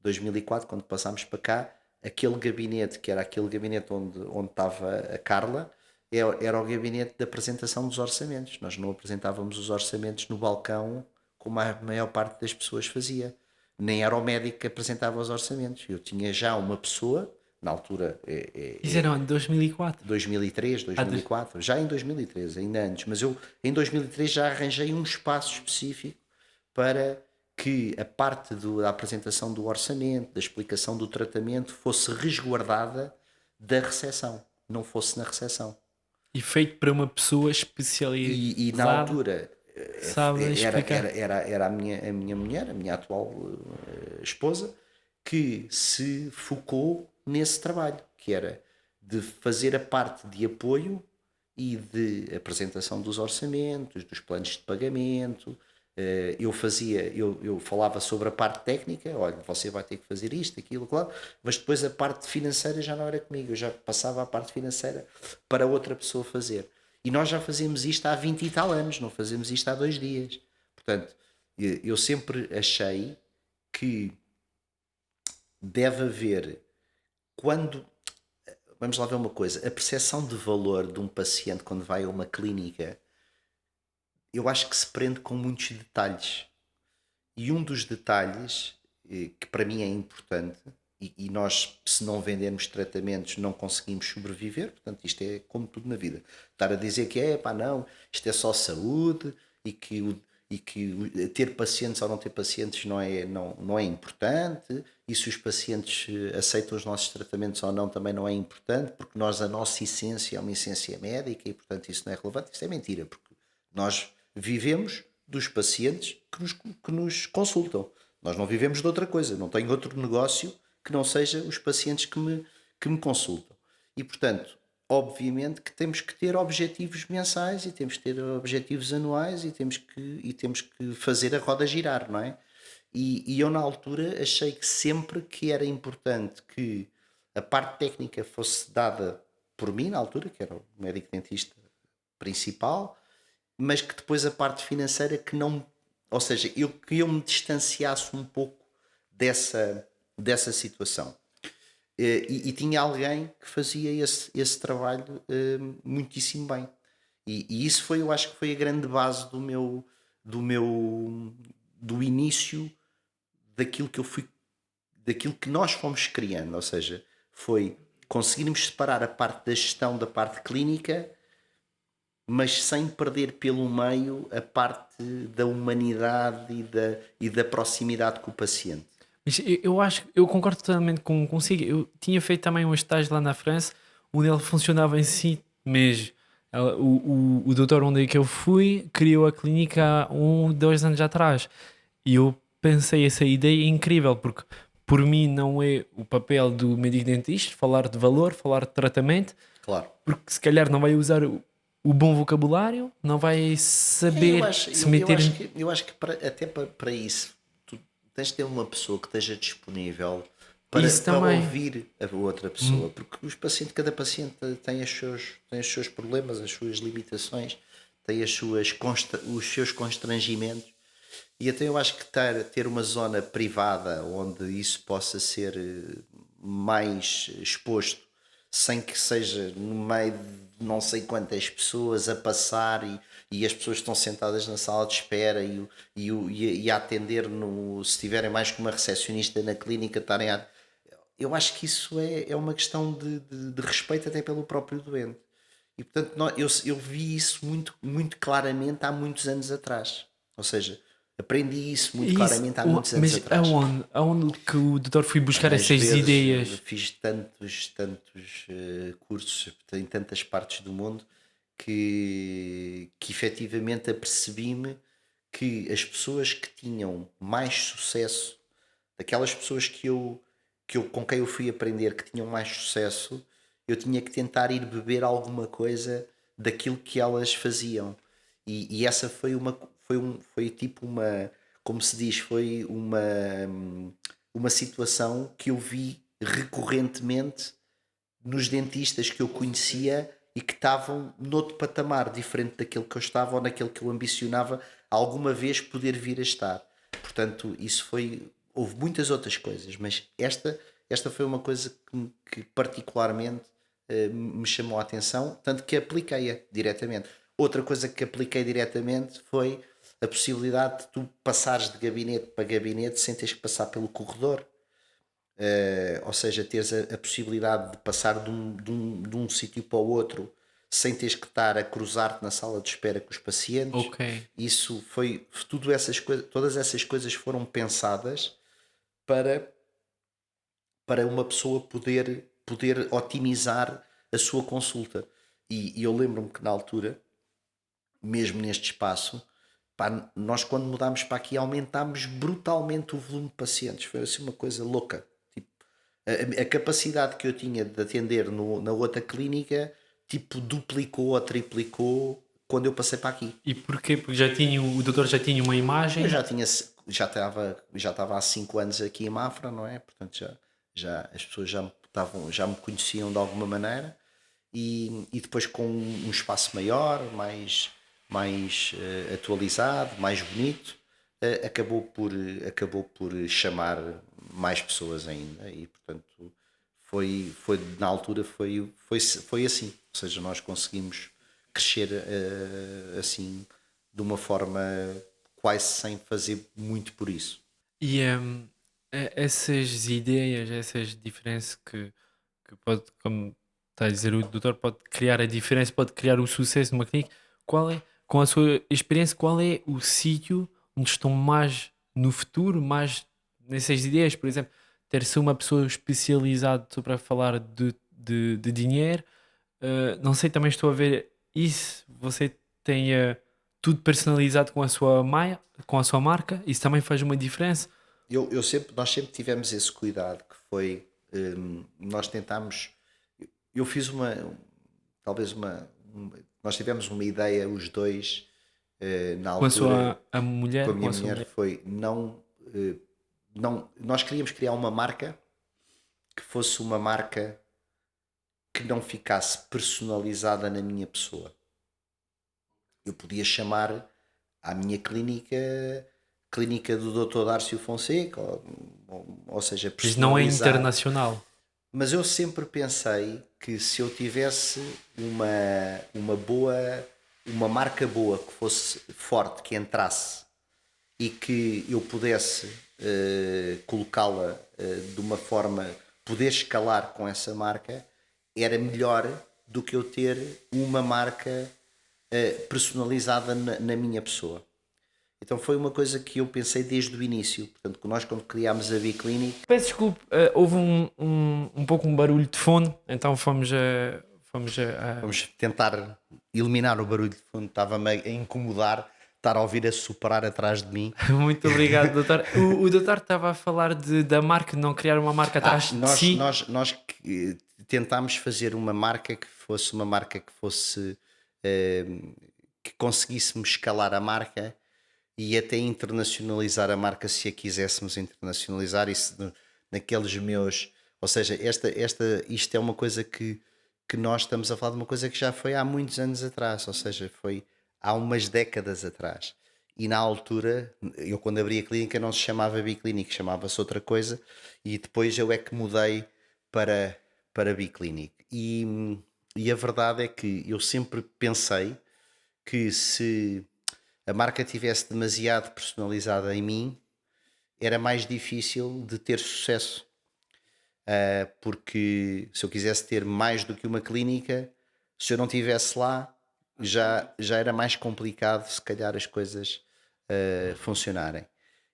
2004, quando passámos para cá, aquele gabinete, que era aquele gabinete onde estava a Carla, era o gabinete de apresentação dos orçamentos. Nós não apresentávamos os orçamentos no balcão como a maior parte das pessoas fazia. Nem era o médico que apresentava os orçamentos. Eu tinha já uma pessoa na altura
Isso era em 2004.
2003,
Ah,
2004, já em 2013, ainda antes, mas eu em 2003 já arranjei um espaço específico para que a parte da apresentação do orçamento, da explicação do tratamento fosse resguardada da recepção, não fosse na recepção.
e feito para uma pessoa
E na
especializada
altura
que sabe explicar.
era a minha mulher, a minha atual esposa, que se focou nesse trabalho, que era de fazer a parte de apoio e de apresentação dos orçamentos, dos planos de pagamento. Eu falava sobre a parte técnica, olha, você vai ter que fazer isto, aquilo, claro, mas depois a parte financeira já não era comigo, eu já passava a parte financeira para outra pessoa fazer. E nós já fazemos isto há 20 e tal anos, não fazemos isto há 2 dias. Portanto, eu sempre achei que deve haver, quando, vamos lá ver uma coisa, a percepção de valor de um paciente quando vai a uma clínica, eu acho que se prende com muitos detalhes. E um dos detalhes que para mim é importante, e nós, se não vendermos tratamentos, não conseguimos sobreviver, portanto, isto é como tudo na vida. Estar a dizer que pá, não, isto é só saúde e que ter pacientes ou não ter pacientes não é importante, e se os pacientes aceitam os nossos tratamentos ou não também não é importante, porque a nossa essência é uma essência médica e, portanto, isso não é relevante. Isso é mentira, porque nós vivemos dos pacientes que nos consultam. Nós não vivemos de outra coisa. Não tenho outro negócio que não seja os pacientes que me consultam. E, portanto, obviamente que temos que ter objetivos mensais e temos que ter objetivos anuais e temos que fazer a roda girar, não é? E eu, na altura, achei que sempre que era importante que a parte técnica fosse dada por mim, na altura, que era o médico dentista principal, mas que depois a parte financeira que não. Ou seja, que eu me distanciasse um pouco dessa situação. E tinha alguém que fazia esse trabalho muitíssimo bem. E isso foi, eu acho que foi a grande base do início daquilo que eu fui, daquilo que nós fomos criando. Ou seja, foi conseguirmos separar a parte da gestão da parte clínica, mas sem perder pelo meio a parte da humanidade e da proximidade com o paciente.
Mas eu acho, eu concordo totalmente consigo. Eu tinha feito também um estágio lá na França, onde ele funcionava em si mesmo. O doutor onde é que eu fui criou a clínica há 2 anos atrás. E eu pensei essa ideia é incrível, porque por mim não é o papel do médico dentista falar de valor, falar de tratamento,
Claro.
porque se calhar não vai usar o bom vocabulário, não vai
Eu
saber
acho,
se
eu, eu
meter.
acho que, eu acho que até para isso, tu tens de ter uma pessoa que esteja disponível para,
Isso
para
também.
ouvir a outra pessoa, porque cada paciente tem os seus problemas, as suas limitações, tem os seus constrangimentos. E até eu acho que ter uma zona privada onde isso possa ser mais exposto, sem que seja no meio de não sei quantas pessoas a passar e as pessoas estão sentadas na sala de espera e a atender, se tiverem mais que uma recepcionista na clínica, estarem a. Eu acho que isso é uma questão de respeito até pelo próprio doente. E portanto, eu vi isso muito, muito claramente há muitos anos atrás. Ou seja, aprendi isso muito
Isso,
claramente há muitos anos
mas
atrás.
aonde? Aonde que o doutor foi buscar
Às
essas
vezes
ideias?
fiz tantos cursos em tantas partes do mundo que efetivamente apercebi-me que as pessoas que tinham mais sucesso, daquelas pessoas com quem eu fui aprender que tinham mais sucesso, eu tinha que tentar ir beber alguma coisa daquilo que elas faziam. E essa foi tipo como se diz, foi uma situação que eu vi recorrentemente nos dentistas que eu conhecia e que estavam noutro patamar diferente daquele que eu estava ou naquele que eu ambicionava alguma vez poder vir a estar. Portanto, isso foi. Houve muitas outras coisas, mas esta foi uma coisa que particularmente me chamou a atenção, tanto que apliquei-a diretamente. Outra coisa que apliquei diretamente foi a possibilidade de tu passares de gabinete para gabinete sem teres que passar pelo corredor. ou seja, teres a possibilidade de passar de um sítio para o outro sem teres que estar a cruzar-te na sala de espera com os pacientes.
Ok.
Isso foi, tudo essas coisas, todas essas coisas foram pensadas para, para uma pessoa poder otimizar a sua consulta. E eu lembro-me que na altura, mesmo neste espaço, pá, nós quando mudámos para aqui aumentámos brutalmente o volume de pacientes. Foi assim uma coisa louca. Tipo, a capacidade que eu tinha de atender na outra clínica, tipo, duplicou ou triplicou quando eu passei para aqui.
E porquê? Porque o doutor já tinha uma
Eu
imagem.
já estava há 5 anos aqui em Mafra, não é? Portanto, já as pessoas já me conheciam de alguma maneira e depois com um espaço maior, mais atualizado, mais bonito, acabou por chamar mais pessoas ainda e, portanto, foi na altura foi assim. Ou seja, nós conseguimos crescer assim de uma forma quase sem fazer muito por isso.
E essas ideias, essas diferenças que pode, como está a dizer o doutor, pode criar a diferença, pode criar o sucesso numa clínica. Com a sua experiência, qual é o sítio onde estão mais no futuro, mais nessas ideias? Por exemplo, ter-se uma pessoa especializada só para falar de dinheiro. Não sei, também estou a ver isso. Você tem tudo personalizado com a sua marca. Isso também faz uma diferença.
Nós sempre tivemos esse cuidado que foi, nós tentámos, eu fiz talvez nós tivemos uma ideia os dois na
Com a
altura
sua a
com a
mulher, com
minha
a sua
mulher
mulher.
foi não, nós queríamos criar uma marca que fosse uma marca que não ficasse personalizada na minha pessoa. Eu podia chamar à minha clínica do Dr. Dárcio Fonseca, ou seja,
Mas não é
personalizar.
internacional.
Mas eu sempre pensei que se eu tivesse uma marca boa, que fosse forte, que entrasse e que eu pudesse colocá-la de uma forma, poder escalar com essa marca, era melhor do que eu ter uma marca personalizada na minha pessoa. Então foi uma coisa que eu pensei desde o início. Portanto, que nós quando criámos a B-Clinic.
Peço desculpe, houve um pouco um barulho de fundo, então fomos a.
Vamos tentar eliminar o barulho de fundo. Estava-me a incomodar estar a ouvir a soprar atrás de mim.
Muito obrigado, doutor. O doutor estava a falar da marca, de não criar uma marca atrás de
Nós,
si.
nós, nós tentámos fazer uma marca que fosse eh, que conseguíssemos escalar a marca e até internacionalizar a marca se a quiséssemos internacionalizar isso naqueles meus, ou seja, isto é uma coisa que nós estamos a falar de uma coisa que já foi há muitos anos atrás, ou seja, foi há umas décadas atrás. E na altura, eu quando abri a clínica não se chamava Biclinic, chamava-se outra coisa, e depois eu é que mudei para Biclinic. E a verdade é que eu sempre pensei que se a marca tivesse demasiado personalizada em mim, era mais difícil de ter sucesso. Porque se eu quisesse ter mais do que uma clínica, se eu não estivesse lá, já era mais complicado, se calhar, as coisas funcionarem.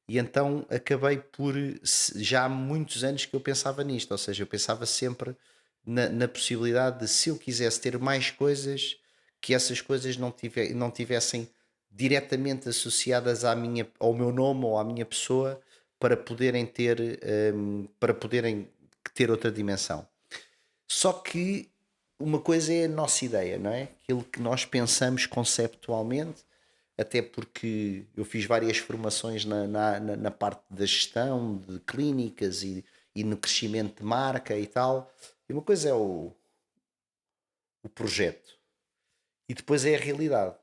E então acabei por. Já há muitos anos que eu pensava nisto, ou seja, eu pensava sempre na possibilidade de, se eu quisesse ter mais coisas, que essas coisas não tivessem diretamente associadas ao meu nome ou à minha pessoa para poderem ter outra dimensão. Só que uma coisa é a nossa ideia, não é? Aquilo que nós pensamos conceptualmente, até porque eu fiz várias formações na parte da gestão de clínicas e no crescimento de marca e tal. E uma coisa é o projeto e depois é a realidade.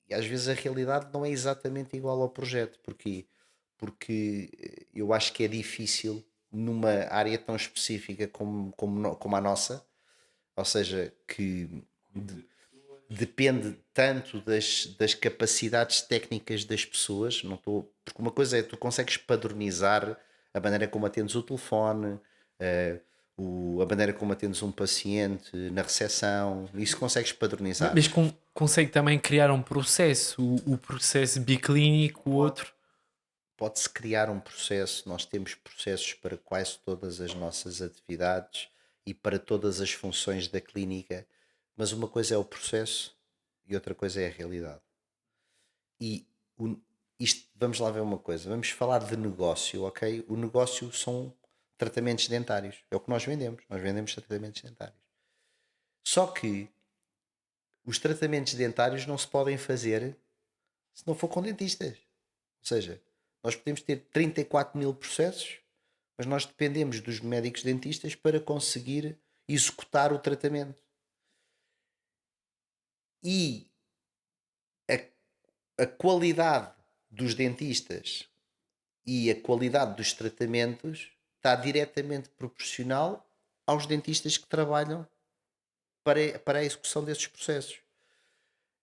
E às vezes a realidade não é exatamente igual ao projeto. Porquê? Porque eu acho que é difícil numa área tão específica como a nossa, ou seja, que depende tanto das capacidades técnicas das pessoas. Não estou, porque uma coisa é tu consegues padronizar a maneira como atendes o telefone, eh, a maneira como atendes um paciente na recepção, isso consegues padronizar.
Mas consegue também criar um processo, o processo biclínico, o outro.
Pode-se criar um processo, nós temos processos para quase todas as nossas atividades e para todas as funções da clínica, mas uma coisa é o processo e outra coisa é a realidade. E o- isto, vamos lá ver uma coisa, vamos falar de negócio, ok? O negócio são tratamentos dentários, é o que nós vendemos tratamentos dentários. Só que os tratamentos dentários não se podem fazer se não for com dentistas. Ou seja, nós podemos ter 34 mil processos, mas nós dependemos dos médicos dentistas para conseguir executar o tratamento. E a qualidade dos dentistas e a qualidade dos tratamentos está diretamente proporcional aos dentistas que trabalham para a execução desses processos.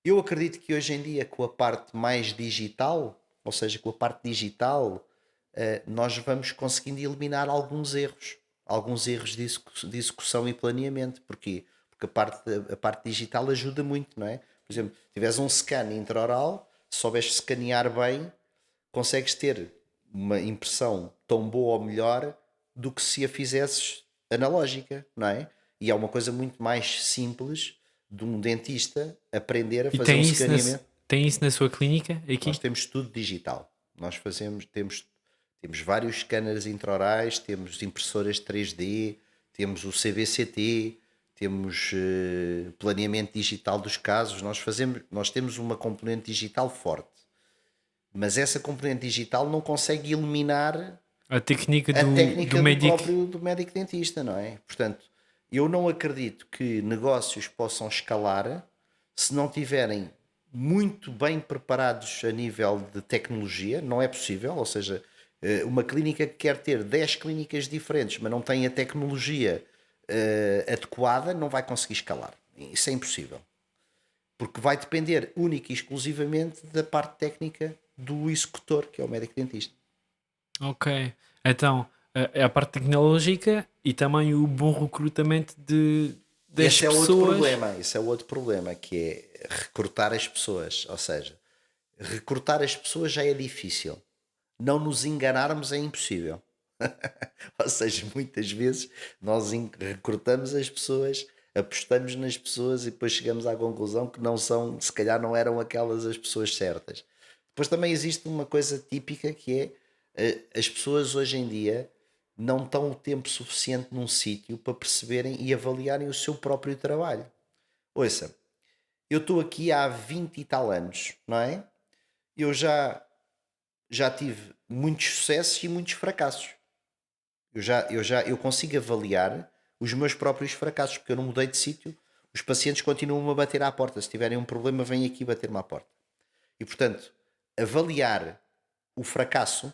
Eu acredito que hoje em dia, com a parte mais digital, ou seja, com a parte digital, nós vamos conseguindo eliminar alguns erros de execução e planeamento. Porquê? Porque a parte digital ajuda muito, não é? Por exemplo, se tiveres um scan intraoral, se souberes escanear bem, consegues ter uma impressão tão boa ou melhor do que se a fizesses analógica, não é? E é uma coisa muito mais simples de um dentista aprender a
E
fazer um escaneamento.
tem isso na sua clínica
Nós
aqui?
temos tudo digital. Nós temos vários scanners intraorais, temos impressoras 3D, temos o CBCT, temos planeamento digital dos casos. Nós temos uma componente digital forte, mas essa componente digital não consegue eliminar
A técnica
a
do
técnica
médico.
do médico dentista, não é? Portanto, eu não acredito que negócios possam escalar se não tiverem muito bem preparados a nível de tecnologia, não é possível, ou seja, uma clínica que quer ter 10 clínicas diferentes, mas não tem a tecnologia adequada, não vai conseguir escalar. Isso é impossível. Porque vai depender única e exclusivamente da parte técnica do executor, que é o médico dentista.
Ok. Então, é a parte tecnológica e também o bom recrutamento das
Esse é outro
pessoas.
problema, esse é outro problema, que é recrutar as pessoas. Ou seja, recrutar as pessoas já é difícil. Não nos enganarmos é impossível. Ou seja, muitas vezes nós recrutamos as pessoas, apostamos nas pessoas e depois chegamos à conclusão que não são, se calhar não eram aquelas as pessoas certas. Depois também existe uma coisa típica que é as pessoas hoje em dia não estão o tempo suficiente num sítio para perceberem e avaliarem o seu próprio trabalho. Ouça, eu estou aqui há 20 e tal anos, não é? Eu já tive muitos sucessos e muitos fracassos. Eu consigo avaliar os meus próprios fracassos, porque eu não mudei de sítio. Os pacientes continuam a bater à porta. Se tiverem um problema, vêm aqui bater-me à porta. E portanto, avaliar o fracasso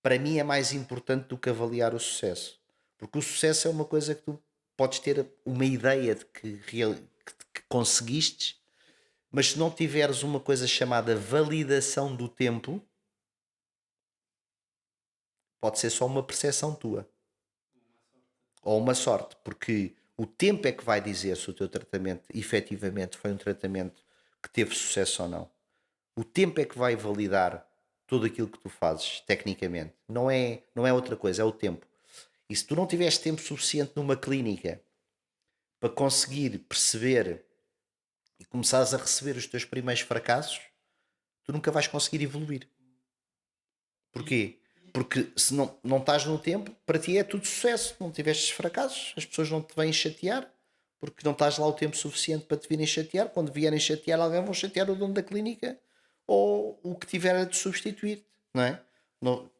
para mim é mais importante do que avaliar o sucesso. Porque o sucesso é uma coisa que tu podes ter uma ideia de que conseguiste, mas se não tiveres uma coisa chamada validação do tempo, pode ser só uma percepção tua. Ou uma sorte, porque o tempo é que vai dizer se o teu tratamento efetivamente foi um tratamento que teve sucesso ou não. O tempo é que vai validar tudo aquilo que tu fazes tecnicamente. Não é outra coisa, é o tempo. E se tu não tiveres tempo suficiente numa clínica para conseguir perceber e começares a receber os teus primeiros fracassos, tu nunca vais conseguir evoluir. Porquê? Porque se não estás no tempo, para ti é tudo sucesso. Não tiveste fracassos, as pessoas não te vêm chatear, porque não estás lá o tempo suficiente para te virem chatear. Quando vierem chatear alguém, vão chatear o dono da clínica ou o que tiver a te substituir, não é?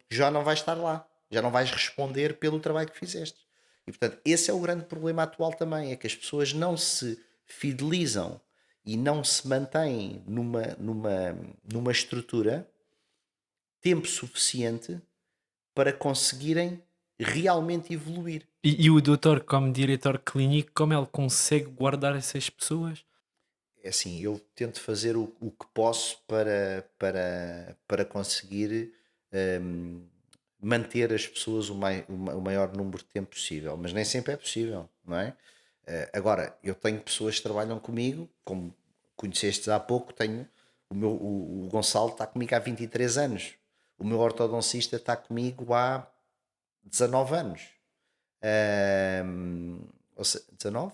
Já não vais estar lá, já não vais responder pelo trabalho que fizeste. E portanto, esse é o grande problema atual também, é que as pessoas não se fidelizam e não se mantêm numa estrutura tempo suficiente para conseguirem realmente evoluir.
E o doutor, como diretor clínico, como ele consegue guardar essas pessoas?
É assim, eu tento fazer o que posso para conseguir manter as pessoas o maior número de tempo possível, mas nem sempre é possível, não é? Agora, eu tenho pessoas que trabalham comigo, como conhecestes há pouco, tenho o Gonçalo está comigo há 23 anos, o meu ortodoncista está comigo há 19 anos. Ou seja, 19?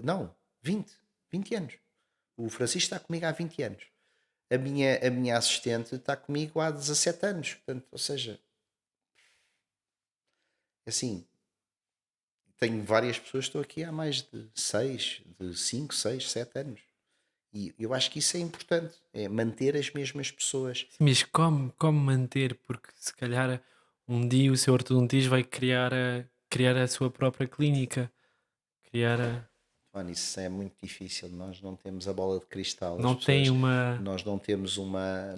Não, 20 anos. O Francisco está comigo há 20 anos. A minha assistente está comigo há 17 anos. Portanto, ou seja, assim, tenho várias pessoas que estão aqui há mais de 6, de 5, 6, 7 anos. E eu acho que isso é importante, é manter as mesmas pessoas.
Sim, mas como manter? Porque se calhar um dia o seu ortodontista vai criar a sua própria clínica, criar
Mano, isso é muito difícil. Nós não temos a bola de cristal. As
não tem
pessoas,
uma.
nós não temos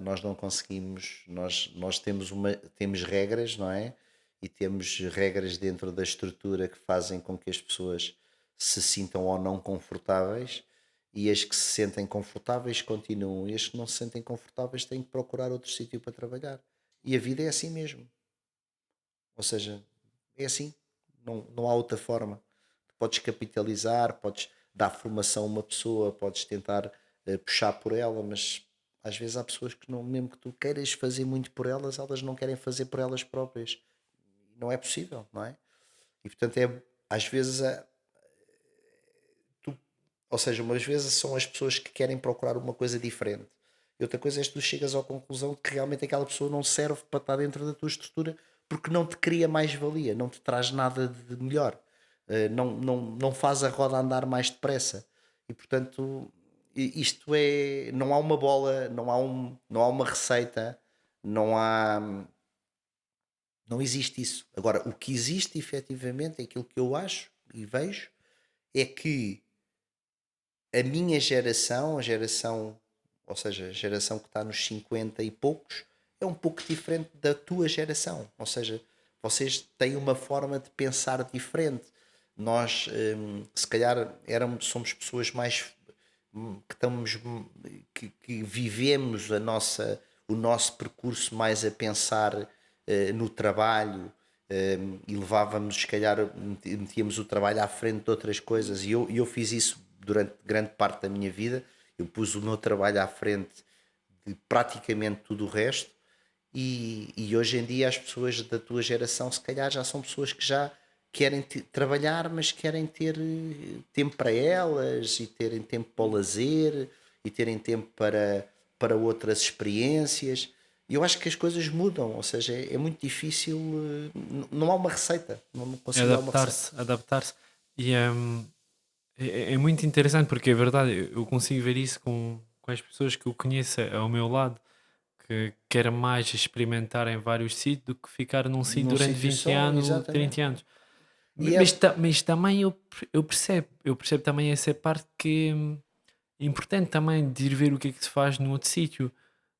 nós não conseguimos, nós temos regras, não é? E temos regras dentro da estrutura que fazem com que as pessoas se sintam ou não confortáveis. E as que se sentem confortáveis continuam. E as que não se sentem confortáveis têm que procurar outro sítio para trabalhar. E a vida é assim mesmo. Ou seja, é assim. Não há outra forma. Tu podes capitalizar, podes dar formação a uma pessoa, podes tentar puxar por ela, mas às vezes há pessoas que não, mesmo que tu queiras fazer muito por elas não querem fazer por elas próprias. Não é possível, não é? E portanto às vezes tu, ou seja, umas vezes são as pessoas que querem procurar uma coisa diferente. E outra coisa é que tu chegas à conclusão de que realmente aquela pessoa não serve para estar dentro da tua estrutura porque não te cria mais valia, não te traz nada de melhor, não faz a roda andar mais depressa. E portanto, isto é. Não há uma bola, não há uma receita, não há. Não existe isso. Agora, o que existe efetivamente, é aquilo que eu acho e vejo, é que a minha geração, a geração, ou seja, a geração que está nos 50 e poucos, é um pouco diferente da tua geração. Ou seja, vocês têm uma forma de pensar diferente. Nós, se calhar, somos pessoas mais que estamos que vivemos o nosso percurso mais a pensar no trabalho, e levávamos, se calhar, metíamos o trabalho à frente de outras coisas, e eu fiz isso durante grande parte da minha vida. Eu pus o meu trabalho à frente de praticamente tudo o resto, e hoje em dia as pessoas da tua geração se calhar já são pessoas que já querem trabalhar, mas querem ter tempo para elas, e terem tempo para o lazer, e terem tempo para outras experiências. E eu acho que as coisas mudam, ou seja, é muito difícil, não há uma receita, não consigo dar uma receita.
Adaptar-se. E é muito interessante porque é verdade, eu consigo ver isso com as pessoas que eu conheço ao meu lado, que quer mais experimentar em vários sítios do que ficar num sítio
Num
durante
sítio
20
só,
anos,
exatamente.
30 anos.
E é,
Mas também eu percebo também essa parte que é importante também de ir ver o que é que se faz no outro sítio,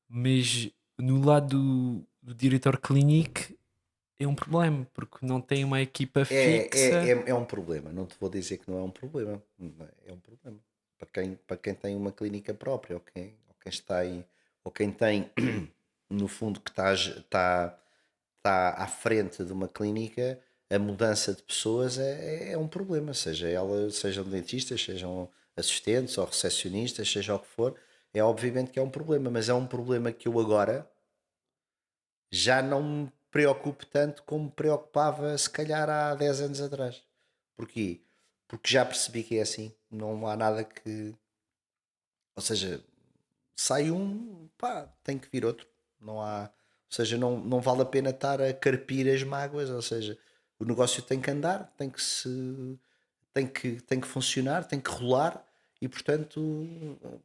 mas no lado do diretor clínico é um problema, porque não tem uma equipa fixa.
é um problema. Não te vou dizer que não é um problema. É um problema. Para quem tem uma clínica própria, ou quem está aí, ou quem tem, no fundo, que está à frente de uma clínica, a mudança de pessoas é um problema. Seja elas, sejam dentistas, sejam assistentes ou recepcionistas, seja o que for, é obviamente que é um problema, mas é um problema que eu agora já não me preocupo tanto como me preocupava se calhar há 10 anos atrás. Porquê? Porque já percebi que é assim. Não há nada que. Ou seja, sai um, pá, tem que vir outro. Não há. Ou seja, não vale a pena estar a carpir as mágoas. Ou seja, o negócio tem que andar, tem que funcionar, tem que rolar. E portanto,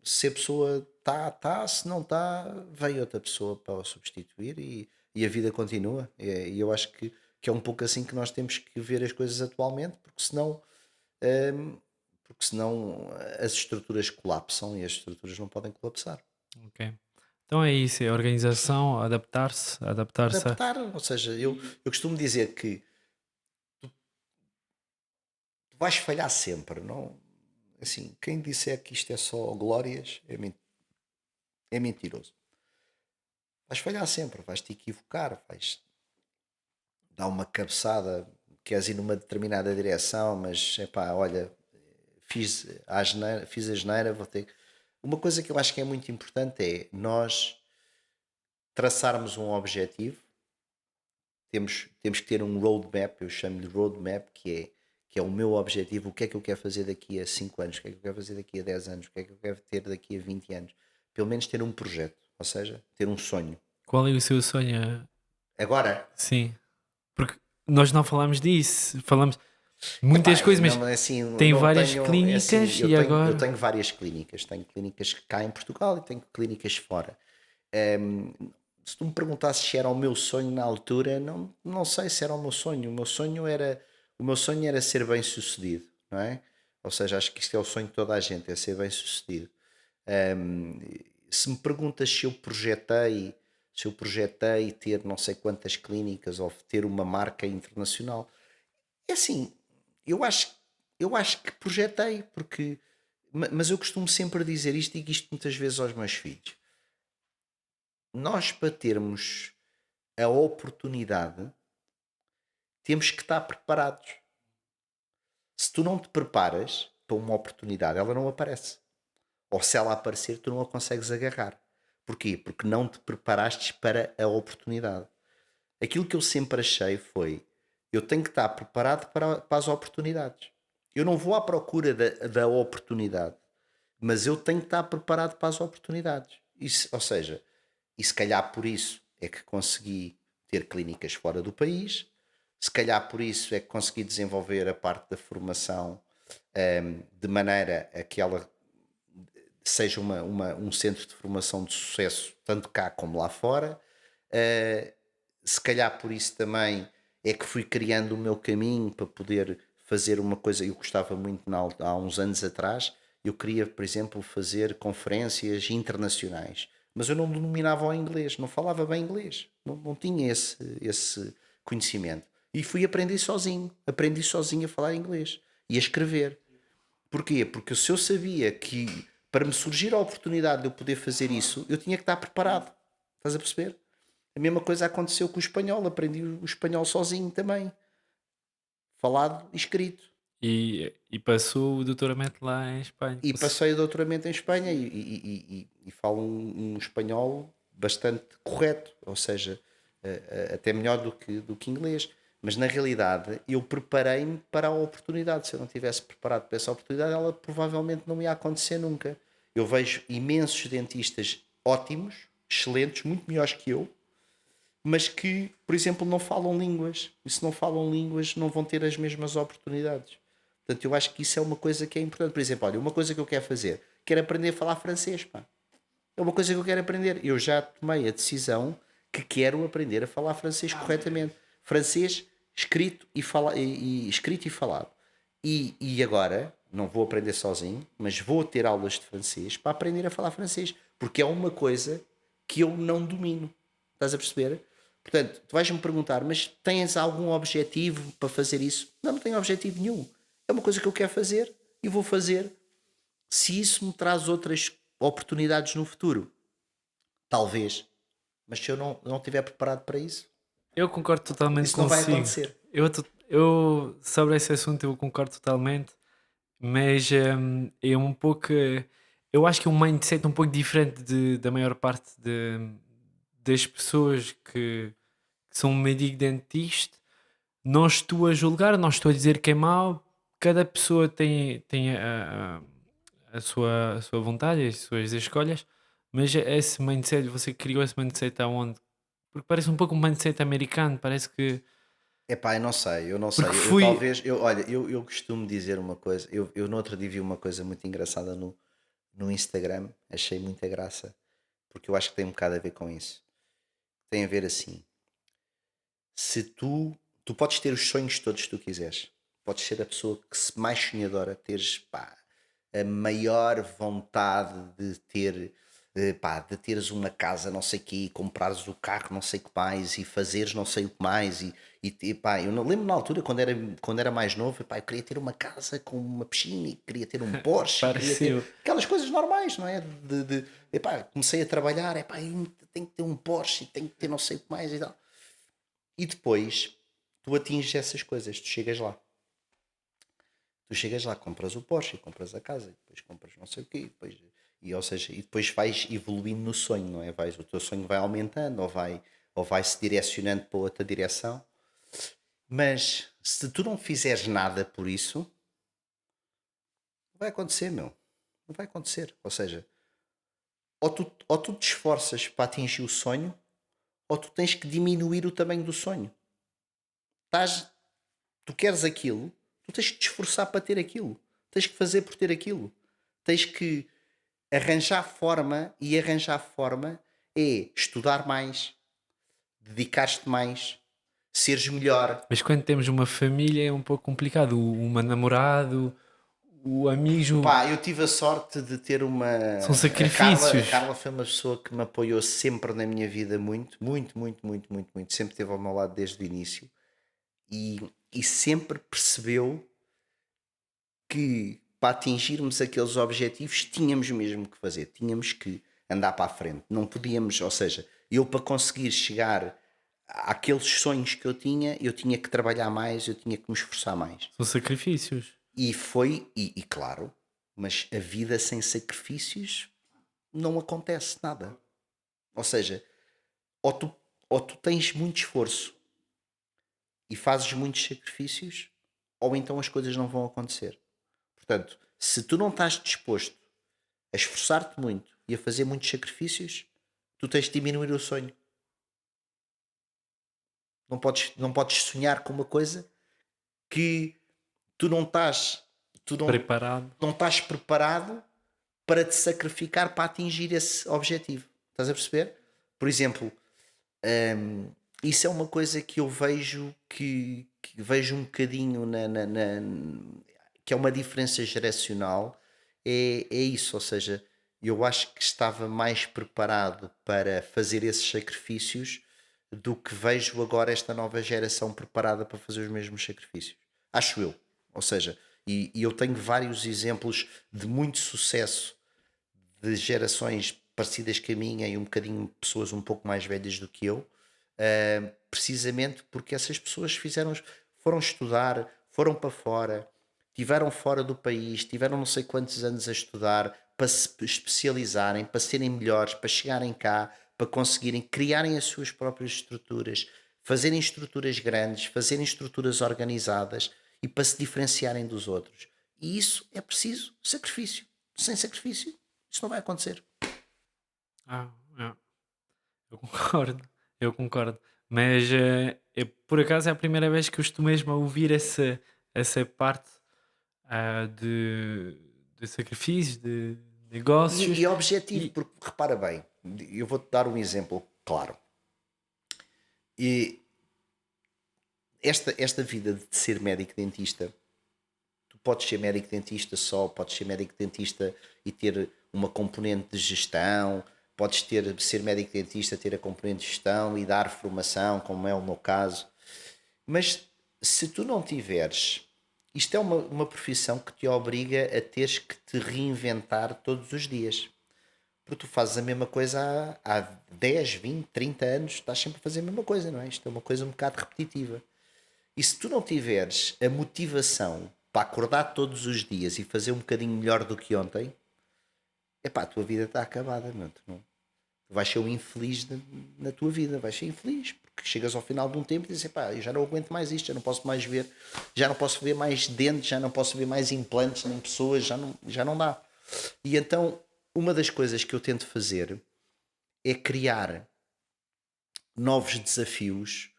se a pessoa está, se não está, vem outra pessoa para o substituir, e a vida continua. E eu acho que é um pouco assim que nós temos que ver as coisas atualmente, hum, porque senão as estruturas colapsam, e as estruturas não podem colapsar.
Ok. Então é isso, é organização, adaptar-se
Adaptar, ou seja, eu costumo dizer que tu vais falhar sempre, não? Assim, quem disser que isto é só glórias é mentiroso. Vais falhar sempre, vais te equivocar, dá uma cabeçada, queres ir numa determinada direção, mas epá, olha, fiz a geneira, vou ter. Uma coisa que eu acho que é muito importante é nós traçarmos um objetivo, temos que ter um roadmap, eu chamo-lhe roadmap, que é o meu objetivo, o que é que eu quero fazer daqui a 5 anos, o que é que eu quero fazer daqui a 10 anos, o que é que eu quero ter daqui a 20 anos. Pelo menos ter um projeto, ou seja, ter um sonho.
Qual é o seu sonho?
Agora,
Sim, porque nós não falamos disso, falamos muitas
epá,
coisas, mas
não, é assim, eu
tem
não
várias
tenho, é assim,
clínicas e
eu
agora.
tenho várias clínicas, tenho clínicas cá em Portugal e tenho clínicas fora. Ehm, Se tu me perguntasses se era o meu sonho na altura, não sei se era o meu sonho. O meu sonho era ser bem sucedido, não é? Ou seja, acho que isto é o sonho de toda a gente, é ser bem sucedido. Ehm, Se me perguntas se eu projetei ter não sei quantas clínicas ou ter uma marca internacional, é assim, eu acho, eu acho que projetei, porque, mas eu costumo sempre dizer isto e digo isto muitas vezes aos meus filhos. Nós, para termos a oportunidade, temos que estar preparados. Se tu não te preparas para uma oportunidade, ela não aparece. Ou se ela aparecer, tu não a consegues agarrar. Porquê? Porque não te preparaste para a oportunidade. Aquilo que eu sempre achei foi: eu tenho que estar preparado para as oportunidades. Eu não vou à procura da oportunidade, mas eu tenho que estar preparado para as oportunidades. Isso, ou seja, e se calhar por isso é que consegui ter clínicas fora do país, se calhar por isso é que consegui desenvolver a parte da formação de maneira a que ela seja um centro de formação de sucesso, tanto cá como lá fora. Uh, Se calhar por isso também é que fui criando o meu caminho para poder fazer uma coisa. Eu gostava muito há uns anos atrás, eu queria, por exemplo, fazer conferências internacionais, mas eu não dominava o inglês, não falava bem inglês, não tinha esse conhecimento. E fui aprendi sozinho a falar inglês e a escrever. Porquê? Porque se eu sabia que para me surgir a oportunidade de eu poder fazer isso, eu tinha que estar preparado. Estás a perceber? A mesma coisa aconteceu com o espanhol, aprendi o espanhol sozinho também, falado e escrito.
E passou o doutoramento lá em Espanha.
E passei o doutoramento em Espanha e falo um espanhol bastante correto, ou seja, até melhor do que inglês. Mas na realidade eu preparei-me para a oportunidade. Se eu não tivesse preparado para essa oportunidade, ela provavelmente não ia acontecer nunca. Eu vejo imensos dentistas ótimos, excelentes, muito melhores que eu, mas que, por exemplo, não falam línguas. E se não falam línguas, não vão ter as mesmas oportunidades. Portanto, eu acho que isso é uma coisa que é importante. Por exemplo, olha, uma coisa que eu quero fazer, quero aprender a falar francês, pá. É uma coisa que eu quero aprender. Eu já tomei a decisão que quero aprender a falar francês corretamente. Francês escrito escrito e falado. E agora, não vou aprender sozinho, mas vou ter aulas de francês para aprender a falar francês. Porque é uma coisa que eu não domino. Estás a perceber? Portanto, tu vais-me perguntar, mas tens algum objetivo para fazer isso? Não, não tenho objetivo nenhum. É uma coisa que eu quero fazer e vou fazer. Se isso me traz outras oportunidades no futuro, talvez. Mas se eu não estiver preparado para isso,
Eu concordo totalmente
isso não vai
consigo.
acontecer.
Eu sobre esse assunto eu concordo totalmente, mas é um pouco. Eu acho que é um mindset um pouco diferente da maior parte das pessoas que são médico dentista. Não estou a julgar, não estou a dizer que é mau. Cada pessoa tem a sua vontade, as suas escolhas, mas esse mindset, você criou esse mindset aonde? Porque parece um pouco um mindset americano, parece que.
Epá, eu não
Porque
sei. Eu
fui.
talvez, olha, eu costumo dizer uma coisa. Eu no outro dia vi uma coisa muito engraçada no Instagram, achei muita graça, porque eu acho que tem um bocado a ver com isso. Tem a ver assim. Se tu podes ter os sonhos todos que tu quiseres, podes ser a pessoa mais sonhadora, teres pá, a maior vontade de ter pá, de teres uma casa não sei o quê, comprares o carro não sei o que mais e fazeres não sei o que mais pá, eu não lembro na altura quando era mais novo, pá, eu queria ter uma casa com uma piscina e queria ter um Porsche, queria ter
Pareceu.
aquelas coisas normais, não é? Epá, comecei a trabalhar, epá, tenho que ter um Porsche, tenho que ter não sei o que mais e tal. E depois tu atinges essas coisas, tu chegas lá. Tu chegas lá, compras o Porsche, compras a casa, e depois compras não sei o quê, depois, ou seja, e depois vais evoluindo no sonho, não é? O teu sonho vai aumentando ou vai se direcionando para outra direção. Mas se tu não fizeres nada por isso, não vai acontecer, meu. Não vai acontecer. Ou seja, ou tu te esforças para atingir o sonho, ou tu tens que diminuir o tamanho do sonho. Estás, tu queres aquilo, tu tens que te esforçar para ter aquilo. Tens que fazer por ter aquilo. Tens que arranjar forma, e arranjar forma é estudar mais, dedicar-te mais, seres melhor.
Mas quando temos uma família é um pouco complicado. O namorado, o amigo,
Pá, eu tive a sorte de ter uma.
são
A
sacrifícios.
Carla foi uma pessoa que me apoiou sempre na minha vida, muito, muito, muito, muito, muito, muito. Sempre esteve ao meu lado desde o início e sempre percebeu que para atingirmos aqueles objetivos tínhamos mesmo que fazer, tínhamos que andar para a frente. Não podíamos, ou seja, eu para conseguir chegar àqueles sonhos que eu tinha que trabalhar mais, eu tinha que me esforçar mais.
São sacrifícios.
E foi, e claro, mas a vida sem sacrifícios não acontece nada. Ou seja, ou tu, ou tu tens muito esforço e fazes muitos sacrifícios, ou então as coisas não vão acontecer. Portanto, se tu não estás disposto a esforçar-te muito e a fazer muitos sacrifícios, tu tens de diminuir o sonho. Não podes sonhar com uma coisa que tu não estás, tu
Preparado.
não estás preparado para te sacrificar para atingir esse objetivo. Estás a perceber? Por exemplo, isso é uma coisa que eu vejo que vejo um bocadinho que é uma diferença geracional, é isso, ou seja, eu acho que estava mais preparado para fazer esses sacrifícios do que vejo agora esta nova geração preparada para fazer os mesmos sacrifícios. Acho eu. Ou seja, e eu tenho vários exemplos de muito sucesso de gerações parecidas com a minha e um bocadinho pessoas um pouco mais velhas do que eu, precisamente porque essas pessoas foram estudar, foram para fora, tiveram fora do país, tiveram não sei quantos anos a estudar para se especializarem, para serem melhores, para chegarem cá, para conseguirem criarem as suas próprias estruturas, fazerem estruturas grandes, fazerem estruturas organizadas e para se diferenciarem dos outros. E isso é preciso sacrifício. Sem sacrifício, isso não vai acontecer.
Ah, é. Eu concordo, eu concordo. Mas por acaso é a primeira vez que eu estou mesmo a ouvir essa parte de sacrifícios, de
E
negócios.
é objetivo,
E
porque repara bem, eu vou-te dar um exemplo claro. E esta vida de ser médico dentista, tu podes ser médico dentista só, podes ser médico dentista e ter uma componente de gestão, podes ser médico dentista, ter a componente de gestão e dar formação, como é o meu caso. Mas se tu não tiveres, isto é uma profissão que te obriga a teres que te reinventar todos os dias. Porque tu fazes a mesma coisa há 10, 20, 30 anos, estás sempre a fazer a mesma coisa, não é? Isto é uma coisa um bocado repetitiva. E se tu não tiveres a motivação para acordar todos os dias e fazer um bocadinho melhor do que ontem, epá, a tua vida está acabada, não, tu vais ser um infeliz na tua vida, vais ser infeliz, porque chegas ao final de um tempo e dizes, epá, eu já não aguento mais isto, já não posso mais ver, já não posso ver mais dentes, já não posso ver mais implantes nem pessoas, já não dá. E então, uma das coisas que eu tento fazer é criar novos desafios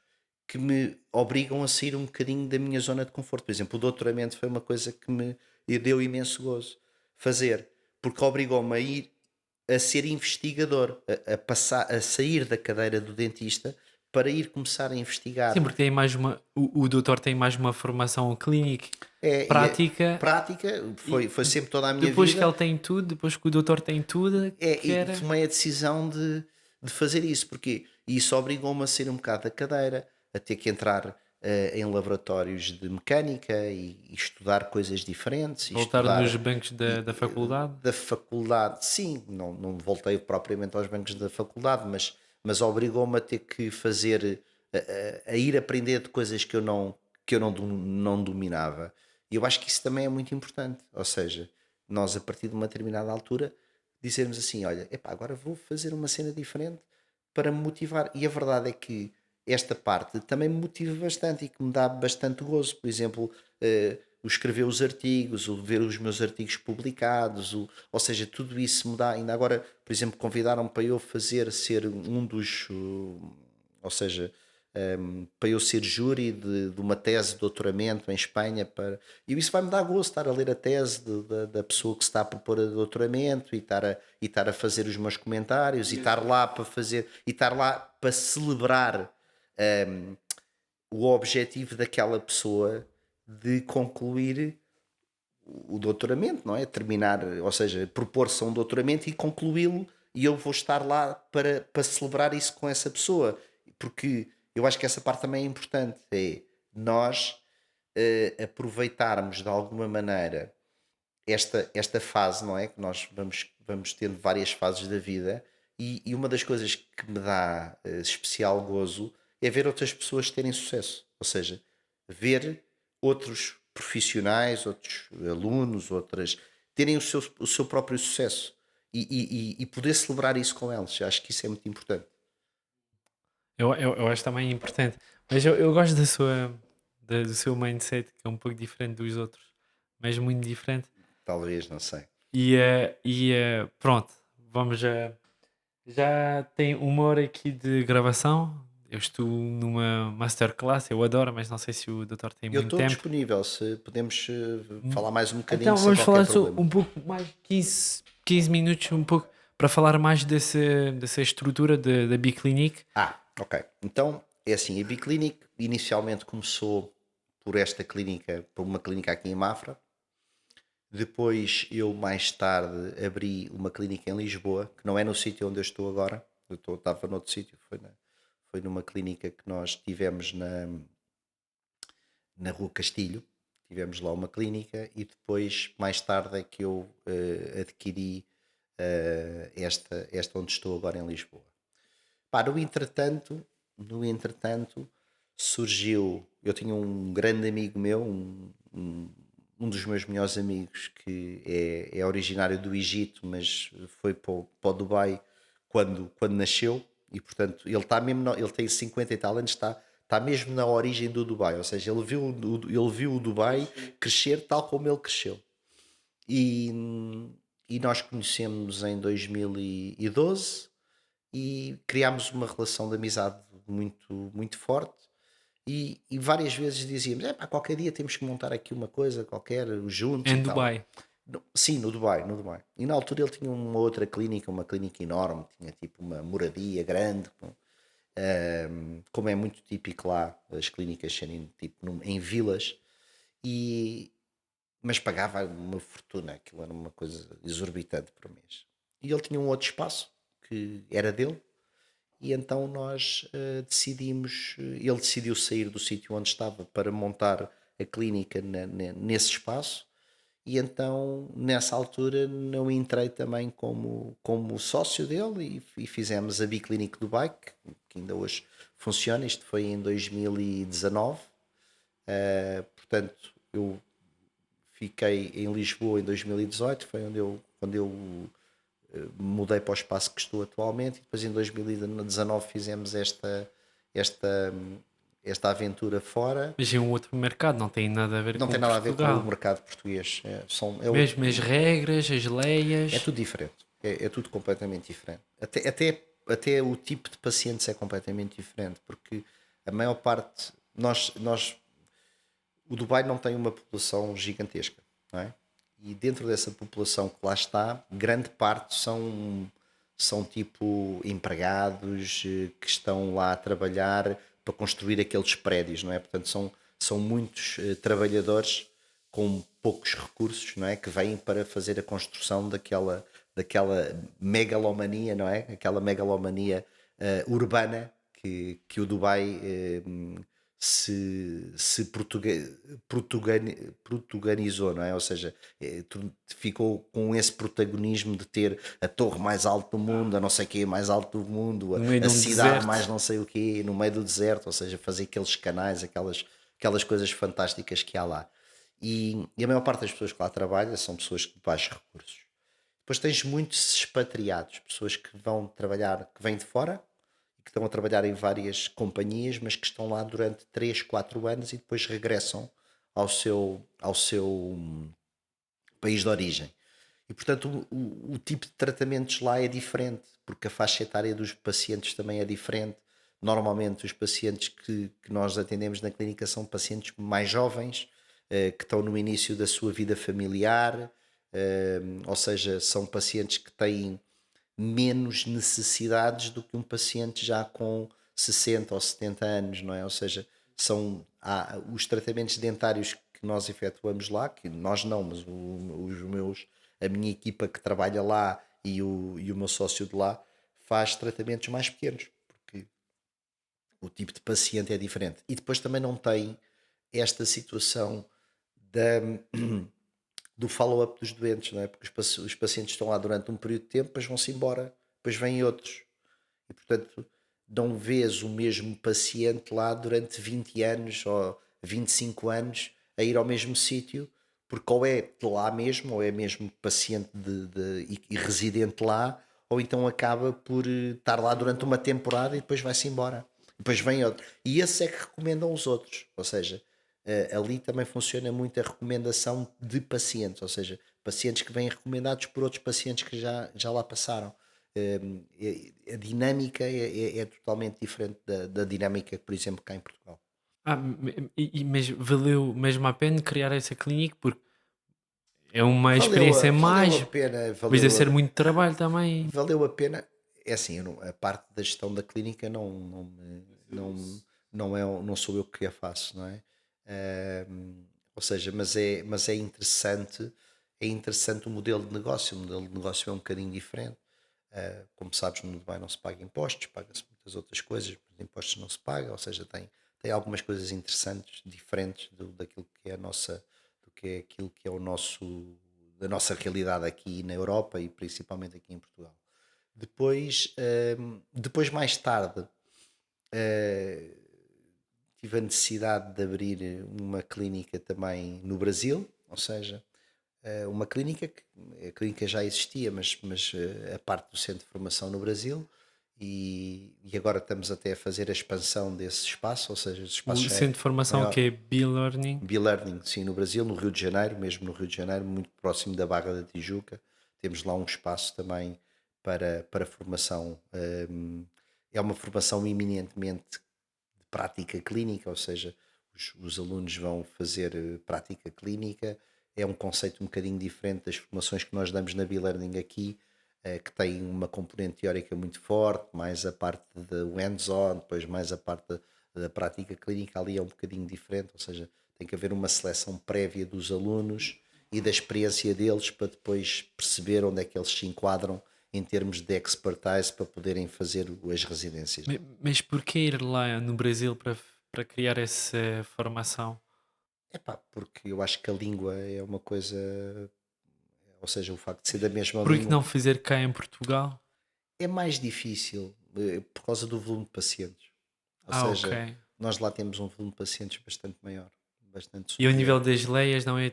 que me obrigam a sair um bocadinho da minha zona de conforto. Por exemplo, o doutoramento foi uma coisa que me deu imenso gozo fazer, porque obrigou-me a ir a ser investigador, a sair da cadeira do dentista para ir começar a
sim,
investigar.
porque tem mais o doutor tem mais uma formação clínica,
E a
prática,
prática
e
foi sempre toda a minha
depois que
vida.
ele tem tudo, depois que o doutor tem tudo,
E
quer.
tomei a decisão de fazer isso, porque isso obrigou-me a sair um bocado da cadeira, a ter que entrar em laboratórios de mecânica e estudar coisas diferentes, e
Voltar nos
estudar
bancos da faculdade.
da faculdade. Sim, não voltei propriamente aos bancos da faculdade, mas obrigou-me a ter que fazer a ir aprender de coisas que eu não dominava. E eu acho que isso também é muito importante. Ou seja, nós a partir de uma determinada altura dizermos assim: olha, epá, agora vou fazer uma cena diferente para me motivar. E a verdade é que esta parte também me motiva bastante e que me dá bastante gozo. Por exemplo, o escrever os artigos, o ver os meus artigos publicados, ou seja, tudo isso me dá. Ainda agora, por exemplo, convidaram-me para eu ser um dos. Ou seja, para eu ser júri de uma tese de doutoramento em Espanha. E isso vai-me dar gosto, estar a ler a tese da pessoa que se está a propor a doutoramento e estar a fazer os meus comentários e estar lá para fazer, e estar lá para celebrar o objetivo daquela pessoa de concluir o doutoramento, não é? Terminar, ou seja, propor-se a um doutoramento e concluí-lo, e eu vou estar lá para celebrar isso com essa pessoa, porque eu acho que essa parte também é importante, é nós aproveitarmos de alguma maneira esta fase, não é? Que nós vamos tendo várias fases da vida, e uma das coisas que me dá especial gozo é ver outras pessoas terem sucesso. Ou seja, ver outros profissionais, outros alunos, outras terem o seu próprio sucesso e poder celebrar isso com eles. Acho que isso é muito importante.
Eu acho também importante. Mas eu gosto do seu mindset, que é um pouco diferente dos outros, mas muito diferente.
Talvez, não sei.
Pronto, vamos a. Já tem 1 hora aqui de gravação. Eu estou numa masterclass, eu adoro, mas não sei se o doutor tem
Eu
muito
estou
tempo.
disponível, se podemos
Hum,
falar mais um bocadinho
Então
sem
vamos
qualquer
falar só
problema.
um pouco mais, 15 minutos, um pouco, para falar mais dessa estrutura da Biclinic.
Ok. Então, é assim, a Biclinic inicialmente começou por uma clínica aqui em Mafra. Depois eu mais tarde abri uma clínica em Lisboa, que não é no sítio onde eu estou agora. Estava noutro sítio, foi numa clínica que nós tivemos na Rua Castilho. Tivemos lá uma clínica e depois, mais tarde, é que eu adquiri esta onde estou agora em Lisboa. Pá, no entretanto, surgiu. Eu tinha um grande amigo meu, um dos meus melhores amigos, que é originário do Egito, mas foi para o Dubai quando nasceu, e portanto ele está mesmo, ele tem 50 e tal anos, está mesmo na origem do Dubai, ou seja, ele viu o Dubai crescer tal como ele cresceu. E, e nós conhecemos em 2012 e criámos uma relação de amizade muito, muito forte. E várias vezes dizíamos: é pá, qualquer dia temos que montar aqui uma coisa qualquer, juntos e
Em
tal.
Dubai.
Sim, no Dubai, no Dubai. E na altura ele tinha uma outra clínica, uma clínica enorme, tinha tipo uma moradia grande, como é muito típico lá, as clínicas serem tipo em vilas, e, mas pagava uma fortuna, aquilo era uma coisa exorbitante por mês. E ele tinha um outro espaço que era dele, e então nós ele decidiu sair do sítio onde estava para montar a clínica nesse espaço, e então nessa altura não entrei também como sócio dele, e fizemos a Biclinic Dubai, que ainda hoje funciona. Isto foi em 2019. Portanto, eu fiquei em Lisboa em 2018, foi quando eu mudei para o espaço que estou atualmente, e depois em 2019 fizemos esta, esta aventura fora.
Mas é um outro mercado, não tem nada a ver
Não tem
com
nada a ver com o
Portugal.
mercado português,
Mesmo as regras, as
é
leias.
tudo diferente, é tudo completamente diferente. Até o tipo de pacientes é completamente diferente, porque a maior parte, o Dubai não tem uma população gigantesca, não é? E dentro dessa população que lá está, grande parte são tipo empregados que estão lá a trabalhar para construir aqueles prédios, não é? Portanto, são muitos trabalhadores com poucos recursos, não é? Que vêm para fazer a construção daquela megalomania, não é? Aquela megalomania urbana que o Dubai se portuganizou, não é? Ou seja, ficou com esse protagonismo de ter a torre mais alta do mundo, a não sei o quê mais alto do mundo,
No meio de
a
um
cidade mais
deserto.
não sei o quê, no meio do deserto, ou seja, fazer aqueles canais, aquelas coisas fantásticas que há lá. E a maior parte das pessoas que lá trabalham são pessoas de baixos recursos. Depois tens muitos expatriados, pessoas que vão trabalhar, que vêm de fora e que estão a trabalhar em várias companhias, mas que estão lá durante 3 4 anos e depois regressam ao seu país de origem. E portanto o tipo de tratamentos lá é diferente, porque a faixa etária dos pacientes também é diferente. Normalmente os pacientes que nós atendemos na clínica são pacientes mais jovens, que estão no início da sua vida familiar, ou seja, são pacientes que têm menos necessidades do que um paciente já com 60 ou 70 anos, não é? Ou seja, os tratamentos dentários que nós efetuamos lá, que nós não, mas a minha equipa que trabalha lá e o meu sócio de lá faz tratamentos mais pequenos, porque o tipo de paciente é diferente. E depois também não tem esta situação da, do follow-up dos doentes, não é? Porque os pacientes estão lá durante um período de tempo, depois vão-se embora, depois vêm outros. E portanto, não vês o mesmo paciente lá durante 20 anos ou 25 anos a ir ao mesmo sítio, porque ou é de lá mesmo, ou é mesmo paciente e residente lá, ou então acaba por estar lá durante uma temporada e depois vai-se embora. Depois vem outro. E esse é que recomendam os outros. Ou seja, ali também funciona muito a recomendação de pacientes, ou seja, pacientes que vêm recomendados por outros pacientes que já lá passaram. A dinâmica é totalmente diferente da dinâmica, por exemplo, cá em Portugal.
Mas valeu mesmo a pena criar essa clínica porque é uma
Valeu
experiência
a,
a
valeu a
mais,
pena,
mas deve
valeu
ser
a,
muito trabalho também.
valeu a pena. É assim, a parte da gestão da clínica não sou eu que a faço, não é? Ou seja, mas é interessante o modelo de negócio. O modelo de negócio é um bocadinho diferente. Como sabes, no Dubai não se paga impostos, paga-se muitas outras coisas, mas impostos não se paga, ou seja, tem algumas coisas interessantes, diferentes daquilo que é a nossa, do que é aquilo que é da nossa realidade aqui na Europa e principalmente aqui em Portugal. Depois mais tarde, tive a necessidade de abrir uma clínica também no Brasil, ou seja, uma clínica que a clínica já existia, mas a parte do centro de formação no Brasil e agora estamos até a fazer a expansão desse espaço, ou seja, esse espaço
O
já
centro
é
de formação que
maior.
é B-Learning.
B-Learning, sim, no Brasil, no Rio de Janeiro, mesmo no Rio de Janeiro, muito próximo da Barra da Tijuca, temos lá um espaço também para formação. É uma formação eminentemente de prática clínica, ou seja, os alunos vão fazer prática clínica. É um conceito um bocadinho diferente das formações que nós damos na B-Learning aqui, que tem uma componente teórica muito forte, mais a parte do hands-on, depois mais a parte da prática clínica. Ali é um bocadinho diferente, ou seja, tem que haver uma seleção prévia dos alunos e da experiência deles para depois perceber onde é que eles se enquadram em termos de expertise para poderem fazer as residências lá.
Mas porquê ir lá no Brasil para criar essa formação?
Epá, porque eu acho que a língua é uma coisa, ou seja, o facto de ser da mesma
Por que não
língua
fazer cá em Portugal?
é mais difícil por causa do volume de pacientes. Ou
Ah, ok.
seja, nós lá temos um volume de pacientes bastante maior, bastante
E ao
superior.
nível das leis não é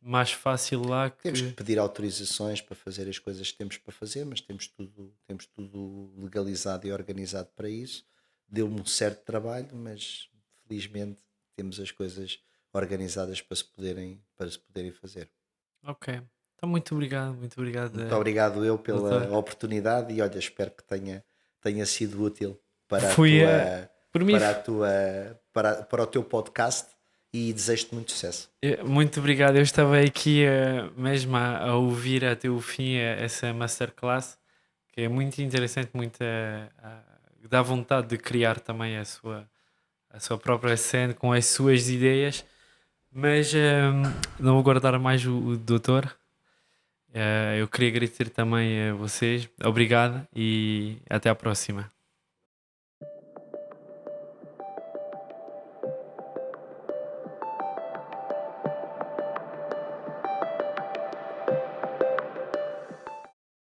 mais fácil lá
Temos que
que.
pedir autorizações para fazer as coisas que temos para fazer, mas temos tudo legalizado e organizado para isso. Deu-me um certo trabalho, mas felizmente temos as coisas organizadas para se poderem fazer.
Ok. Então, muito obrigado,
Muito obrigado eu pela
doutor.
oportunidade e olha, espero que tenha sido útil para a
Fui
tua,
por mim.
para a tua, para o teu podcast e desejo-te muito sucesso.
Muito obrigado. Eu estava aqui mesmo a ouvir até o fim essa masterclass, que é muito interessante, dá vontade de criar também a sua própria cena com as suas ideias. Mas não vou guardar mais o doutor. Eu queria agradecer também a vocês. Obrigado e até à próxima.